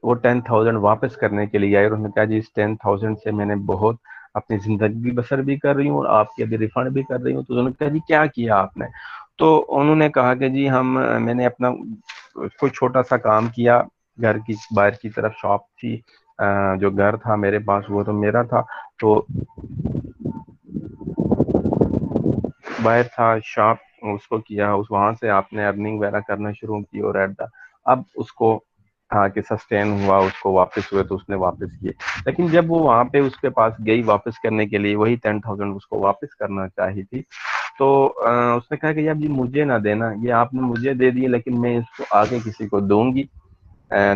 [SPEAKER 1] وہ 10,000 واپس کرنے کے لیے آئے، اور انہوں نے کہا جی اس 10,000 سے میں نے بہت اپنی زندگی بسر بھی کر رہی ہوں اور آپ کی ابھی ریفنڈ بھی کر رہی ہوں۔ تو انہوں نے کہا جی کیا کیا آپ نے؟ تو انہوں نے کہا کہ جی میں نے اپنا کوئی چھوٹا سا کام کیا، گھر کی باہر کی طرف شاپ تھی، جو گھر تھا میرے پاس وہ تو میرا تھا، تو باہر تھا شاپ، اس کو کیا، اس وہاں سے آپ نے ارننگ وغیرہ کرنا شروع کی، اور اب اس کو تھا کہ سسٹین ہوا، اس کو واپس ہوئے تو اس نے واپس کیے۔ لیکن جب وہ وہاں پہ اس کے پاس گئی واپس کرنے کے لیے، وہی 10,000 اس کو واپس کرنا چاہی تھی، تو اس نے کہا کہ اب یہ مجھے نہ دینا، یہ آپ نے مجھے دے دیے، لیکن میں اس کو آگے کسی کو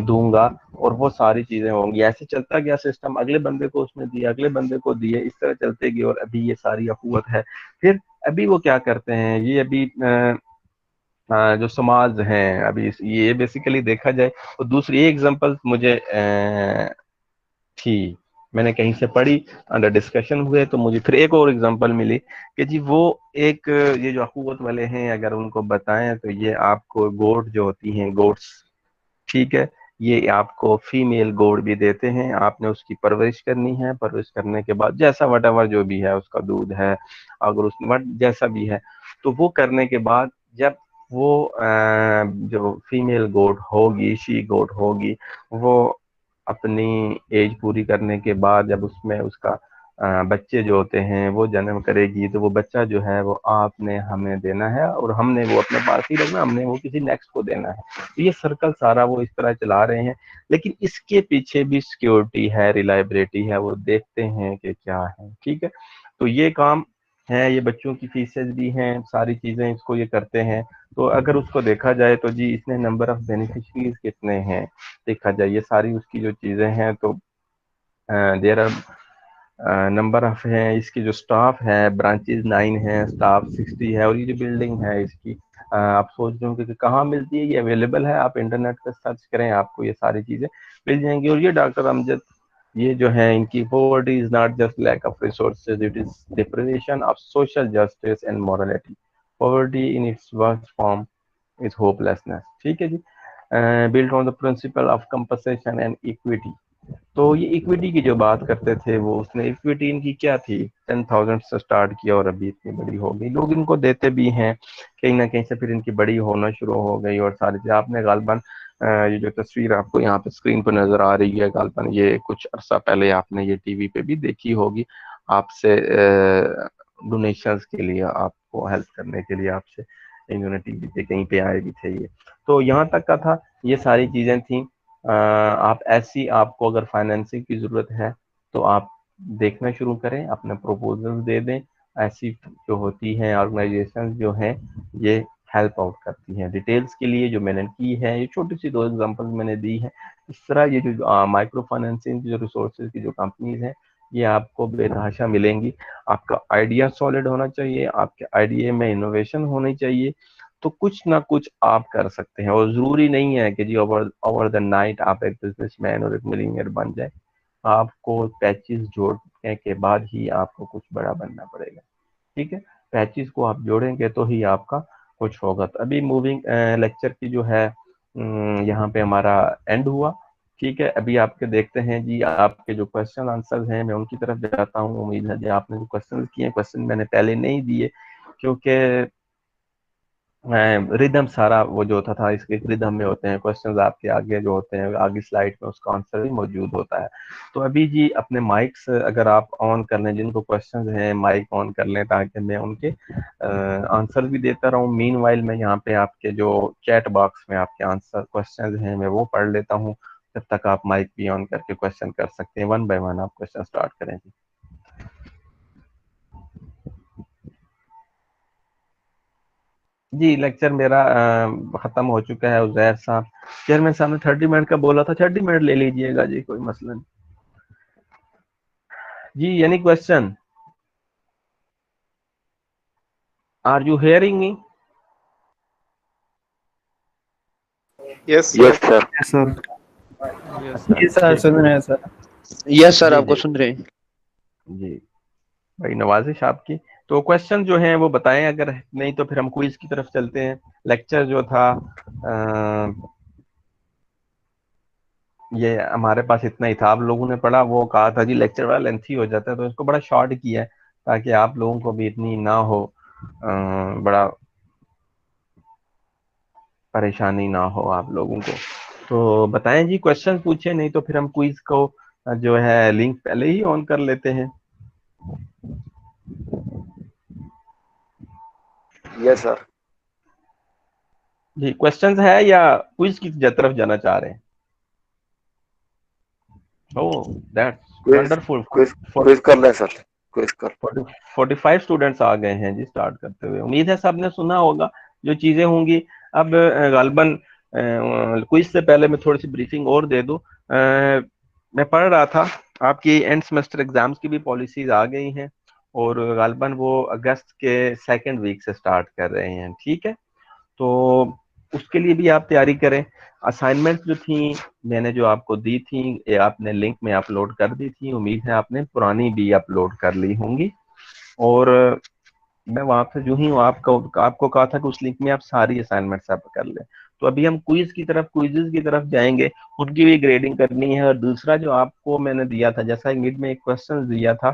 [SPEAKER 1] دوں گا، اور وہ ساری چیزیں ہوں گی۔ ایسے چلتا گیا سسٹم، اگلے بندے کو اس نے دیا، اگلے بندے کو دیے، اس طرح چلتے گئے، اور ابھی یہ ساری اخوت ہے۔ پھر ابھی وہ کیا کرتے ہیں، یہ ابھی جو سماج ہیں، ابھی یہ بیسیکلی دیکھا جائے تو دوسری ایک ایگزامپل مجھے تھی، میں نے کہیں سے پڑھی، انڈر ڈسکشن ہوئے تو مجھے پھر ایک اور ایگزامپل ملی کہ جی وہ ایک یہ جو اخوت والے ہیں، اگر ان کو بتائیں تو یہ آپ کو گوٹ جو ہوتی ہیں، گوٹس، ٹھیک ہے، یہ آپ کو فیمیل گوڑ بھی دیتے ہیں، آپ نے اس کی پرورش کرنی ہے، پرورش کرنے کے بعد جیسا وٹ ایور جو بھی ہے، اس کا دودھ ہے، اگر اس جیسا بھی ہے، تو وہ کرنے کے بعد جب وہ جو فیمیل گوٹ ہوگی، شی گوٹ ہوگی، وہ اپنی ایج پوری کرنے کے بعد جب اس میں اس کا بچے جو ہوتے ہیں وہ جنم کرے گی، تو وہ بچہ جو ہے وہ آپ نے ہمیں دینا ہے، اور ہم نے وہ اپنے پاس ہی رکھنا، ہم نے وہ کسی نیکسٹ کو دینا ہے۔ تو یہ سرکل سارا وہ اس طرح چلا رہے ہیں، لیکن اس کے پیچھے بھی سیکیورٹی ہے، ریلائبلٹی ہے، وہ دیکھتے ہیں کہ کیا ہے، ٹھیک ہے۔ تو یہ کام ہے، یہ بچوں کی فیسز بھی ہیں، ساری چیزیں اس کو یہ کرتے ہیں۔ تو اگر اس کو دیکھا جائے تو جی اس نے نمبر آف بینیفیشریز کتنے ہیں دیکھا جائے، یہ ساری اس کی جو چیزیں ہیں، تو دیر آر نمبر آف ہیں اس کی جو سٹاف ہے، برانچز 9 ہیں، سٹاف 60 ہے، اور یہ جو بلڈنگ ہے اس کی آپ سوچ رہے ہوں کہ کہاں ملتی ہے، یہ اویلیبل ہے، آپ انٹرنیٹ پہ سرچ کریں آپ کو یہ ساری چیزیں مل جائیں گی۔ اور یہ ڈاکٹر امجد یہ جو ہے ان کی poverty is not just lack of resources, it is deprivation of social justice and morality. Poverty in its worst form is hopelessness. ٹھیک ہے جی، built on the principle of compensation and equity. تو یہ ایکویٹی کی جو بات کرتے تھے وہ اس نے ایکویٹی ان کی کیا تھی، 10,000 سے سٹارٹ کیا اور ابھی اتنی بڑی ہو گئی، لوگ ان کو دیتے بھی ہیں کہیں نہ کہیں سے، پھر ان کی بڑی ہونا شروع ہو گئی اور ساری چیزیں۔ آپ نے غالباً یہ جو تصویر آپ کو یہاں پہ اسکرین پہ نظر آ رہی ہے، غالباً یہ کچھ عرصہ پہلے آپ نے یہ ٹی وی پہ بھی دیکھی ہوگی، آپ سے ڈونیشنز کے لیے، آپ کو ہیلپ کرنے کے لیے آپ سے انہوں نے ٹی وی پہ کہیں پہ آئے بھی تھے یہ، تو یہاں تک کا تھا، یہ ساری چیزیں تھیں۔ آپ ایسی آپ کو اگر فائنینسنگ کی ضرورت ہے تو آپ دیکھنا شروع کریں، اپنے پروپوزل دے دیں، ایسی جو ہوتی ہیں آرگنائزیشن جو ہیں یہ ہیلپ آؤٹ کرتی ہیں۔ ڈیٹیلز کے لیے جو میں نے کی ہے، یہ چھوٹی سی 2 ایگزامپل میں نے دی ہے، اس طرح یہ جو مائکرو فائنینسنگ جو ریسورسز کی جو کمپنیز ہیں یہ آپ کو بے تحاشا ملیں گی۔ آپ کا آئیڈیا سالڈ ہونا چاہیے، آپ کے آئیڈیا میں انوویشن ہونی چاہیے، تو کچھ نہ کچھ آپ کر سکتے ہیں، اور ضروری نہیں ہے کہ جی اوور دا نائٹ آپ ایک بزنس مین اور ایک ملینئر بن جائے، آپ کو پیچز جوڑنے کے بعد ہی آپ کو کچھ بڑا بننا پڑے گا، ٹھیک ہے، پیچز کو آپ جوڑیں گے تو ہی آپ کا کچھ ہوگا۔ تو ابھی موونگ لیکچر کی جو ہے یہاں پہ ہمارا اینڈ ہوا، ٹھیک ہے، ابھی آپ کے دیکھتے ہیں جی آپ کے جو کوشچن آنسرز ہیں میں ان کی طرف جاتا ہوں۔ امید ہے جی آپ نے جو کوشچن کیے ہیں، کوشچن میں نے پہلے نہیں دیے کیونکہ ردم سارا وہ جو ہوتا تھا اس کے ردم میں ہوتے ہیں کوشچنز، آپ کے آگے جو ہوتے ہیں آگے سلائڈ میں اس کا آنسر بھی موجود ہوتا ہے۔ تو ابھی جی اپنے مائکس اگر آپ آن کر لیں، جن کو کوشچنز ہیں مائک آن کر لیں تاکہ میں ان کے آنسر بھی دیتا رہوں۔ مین وائل میں یہاں پہ آپ کے جو چیٹ باکس میں آپ کے آنسر کوشچنز ہیں میں وہ پڑھ لیتا ہوں، جب تک آپ مائک بھی آن کر کے کوشچن کر سکتے ہیں۔ 1 بائی 1 آپ کوشچن سٹارٹ کریں جی۔ جی لیکچر میرا ختم ہو چکا ہے۔ عزیر صاحب چیئرمین صاحب نے 30 منٹ کا بولا تھا، 30 منٹ لے لیجئے گا جی، کوئی مسئلہ نہیں جی۔ یعنی کوشچن آر یو ہیئرنگ می؟
[SPEAKER 2] یس
[SPEAKER 3] یس سر،
[SPEAKER 2] سر،
[SPEAKER 1] یس سر،
[SPEAKER 2] جی سر
[SPEAKER 1] ٹھیک
[SPEAKER 2] سن
[SPEAKER 1] ہے
[SPEAKER 2] رہے ہیں سر۔
[SPEAKER 3] یس سر،
[SPEAKER 1] جی
[SPEAKER 3] آپ کو
[SPEAKER 1] جی
[SPEAKER 3] سن رہے ہیں۔
[SPEAKER 1] جی، بھائی نوازش آپ کی۔ تو کوشچن جو ہیں وہ بتائیں، اگر نہیں تو پھر ہم کوئز کی طرف چلتے ہیں۔ لیکچر جو تھا یہ ہمارے پاس اتنا ہی تھا، آپ لوگوں نے پڑھا، وہ کہا تھا جی لیکچر بڑا لینتھی ہو جاتا ہے، تو اس کو بڑا شارٹ کیا ہے تاکہ آپ لوگوں کو بھی اتنی نہ ہو، بڑا پریشانی نہ ہو آپ لوگوں کو۔ تو بتائیں جی، کوشچن پوچھیں، نہیں تو پھر ہم کوئز کو جو ہے لنک پہلے ہی آن کر لیتے ہیں۔
[SPEAKER 3] یس سر،
[SPEAKER 1] جی کوشچنز ہے یا کوئز کی طرف جانا چاہ رہے ہیں؟ Oh, that's
[SPEAKER 3] quiz
[SPEAKER 1] wonderful.
[SPEAKER 3] Quiz quiz کر لیں سر، کوئز کر۔
[SPEAKER 1] 45 اسٹوڈنٹس آ گئے ہیں جی اسٹارٹ کرتے ہوئے، امید ہے سب نے سنا ہوگا جو چیزیں ہوں گی۔ اب غالباً کوئز سے پہلے میں تھوڑی سی بریفنگ اور دے دوں۔ میں پڑھ رہا تھا آپ کی اینڈ سیمسٹر ایگزامز کی بھی پالیسیز آ گئی ہیں، اور غالباً وہ اگست کے 2nd ویک سے اسٹارٹ کر رہے ہیں، ٹھیک ہے، تو اس کے لیے بھی آپ تیاری کریں۔ اسائنمنٹ جو تھیں میں نے جو آپ کو دی تھیں، یہ آپ نے لنک میں اپلوڈ کر دی تھی، امید ہے آپ نے پرانی بھی اپلوڈ کر لی ہوں گی، اور میں وہاں سے جو ہی آپ کو کہا تھا کہ اس لنک میں آپ ساری اسائنمنٹس آپ کر لیں۔ تو ابھی ہم کوئز کی طرف، کوئزز کی طرف جائیں گے، ان کی بھی گریڈنگ کرنی ہے۔ اور دوسرا جو آپ کو میں نے دیا تھا، جیسا مڈ میں ایک کوشچن دیا تھا،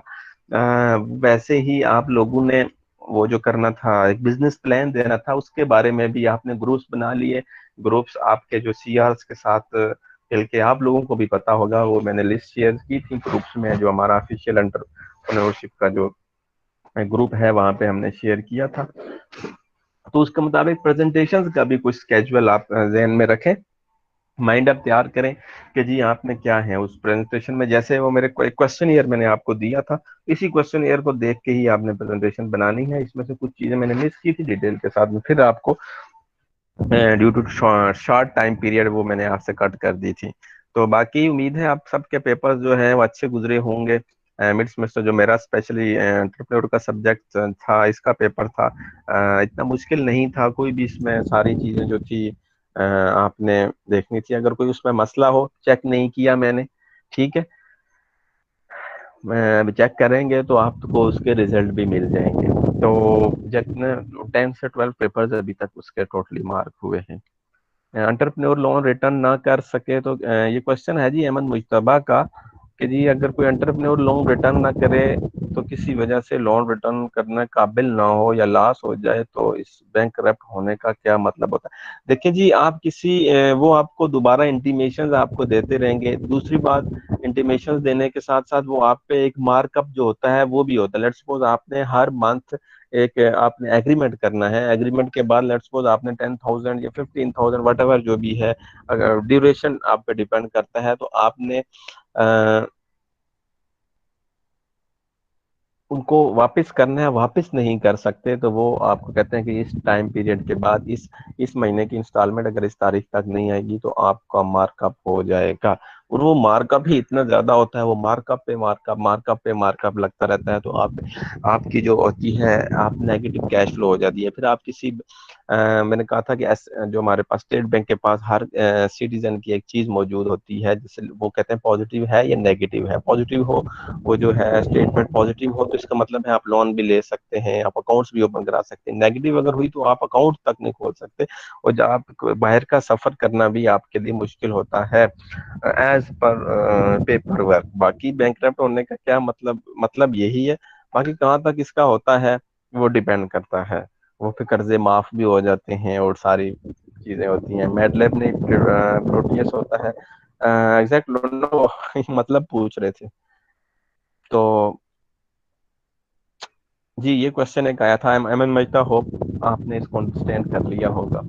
[SPEAKER 1] ویسے ہی آپ لوگوں نے وہ جو کرنا تھا، ایک بزنس پلان دینا تھا، اس کے بارے میں بھی آپ نے گروپس بنا لیے۔ گروپس آپ کے جو سی آرس کے ساتھ مل کے، آپ لوگوں کو بھی پتا ہوگا، وہ میں نے لسٹ شیئر کی تھی گروپس میں، جو ہمارا آفیشیل انٹرپرینورشپ کا جو گروپ ہے وہاں پہ ہم نے شیئر کیا تھا۔ تو اس کے مطابق پریزنٹیشن کا بھی کچھ اسکیجول آپ ذہن میں رکھیں، مائنڈ اپ تیار کریں کہ جی آپ نے کیا ہے اس پریزنٹیشن میں۔ جیسے وہ میرے کوشچن ایئر میں نے آپ کو دیا تھا، اسی کوشچن ایئر کو دیکھ کے ہی آپ نے پریزنٹیشن بنانی ہے۔ اس میں سے کچھ چیزیں میں نے مس کی تھی ڈیٹیل کے ساتھ، میں پھر آپ کو due to short time period وہ میں نے آپ سے کٹ کر دی تھی. تو باقی امید ہے آپ سب کے پیپر جو ہیں وہ اچھے گزرے ہوں گے. مڈ سیمسٹر جو میرا اسپیشلی انٹرپرینور کا سبجیکٹ تھا، اس کا پیپر تھا، اتنا مشکل نہیں تھا کوئی بھی. اس میں ساری چیزیں جو تھی آپ نے دیکھنی تھی. اگر کوئی اس میں مسئلہ ہو، چیک نہیں کیا میں نے، ٹھیک ہے، چیک کریں گے تو آپ کو اس کے ریزلٹ بھی مل جائیں گے. تو جتنے 10 سے 12 پیپرز ابھی تک اس کے ٹوٹلی مارک ہوئے ہیں. انٹرپرینور لون ریٹرن نہ کر سکے تو یہ کوشچن ہے جی احمد مجتبیٰ کا کہ جی اگر کوئی انٹرپرینور لون ریٹرن نہ کرے تو کسی وجہ سے لون ریٹرن کرنے قابل نہ ہو یا لاس ہو جائے تو اس بینک کرپٹ ہونے کا کیا مطلب ہوتا ہے؟ دیکھیں جی، آپ کسی وہ آپ کو دوبارہ انٹیمیشنز آپ کو دیتے رہیں گے. دوسری بات، انٹیمیشنز دینے کے ساتھ ساتھ وہ آپ پہ ایک مارک اپ جو ہوتا ہے وہ بھی ہوتا ہے. لیٹ سپوز آپ نے ہر منتھ ایک آپ نے ایگریمنٹ کرنا ہے. ایگریمنٹ کے بعد لیٹ سپوز آپ نے 10,000 یا 15,000 وٹ ایور جو بھی ہے، اگر ڈیوریشن آپ پہ ڈیپینڈ کرتا ہے، تو آپ نے ان کو واپس کرنا ہے. واپس نہیں کر سکتے تو وہ آپ کو کہتے ہیں کہ اس ٹائم پیریڈ کے بعد اس مہینے کی انسٹالمنٹ اگر اس تاریخ تک نہیں آئے گی تو آپ کا مارک اپ ہو جائے گا. اور وہ مارک اپ ہی اتنا زیادہ ہوتا ہے، وہ مارک اپ پہ مارک اپ، مارک اپ پہ مارک اپ لگتا رہتا ہے. تو آپ کی جو ہوتی ہے، آپ نیگیٹو کیش فلو ہو جاتی ہے. پھر آپ کسی میں نے کہا تھا کہ جو ہمارے پاس اسٹیٹ بینک کے پاس ہر سٹیزن کی ایک چیز موجود ہوتی ہے جسے وہ کہتے ہیں پازیٹیو ہے یا نیگیٹو ہے. پازیٹیو ہو وہ جو ہے اسٹیٹمنٹ پازیٹیو ہو تو اس کا مطلب ہے آپ لون بھی لے سکتے ہیں، آپ اکاؤنٹس بھی اوپن کرا سکتے ہیں. نیگیٹو اگر ہوئی تو آپ اکاؤنٹ تک نہیں کھول سکتے، اور جب آپ باہر کا سفر کرنا بھی آپ کے لیے مشکل ہوتا ہے ایز پر پیپر ورک. باقی بینک کرپٹ ہونے کا کیا مطلب یہی ہے. باقی کہاں تک اس کا ہوتا ہے وہ ڈیپینڈ کرتا ہے. وہ پھر قرضے معاف بھی ہو جاتے ہیں اور ساری چیزیں ہوتی ہیں. میڈ لیب نے پروٹیس ہوتا ہے ایگزیکٹ مطلب پوچھ رہے تھے. تو جی یہ کوشچن ایک آیا تھا. احمد مجدہ، ہوپ آپ نے اس کو انڈرسٹینڈ کر لیا ہوگا.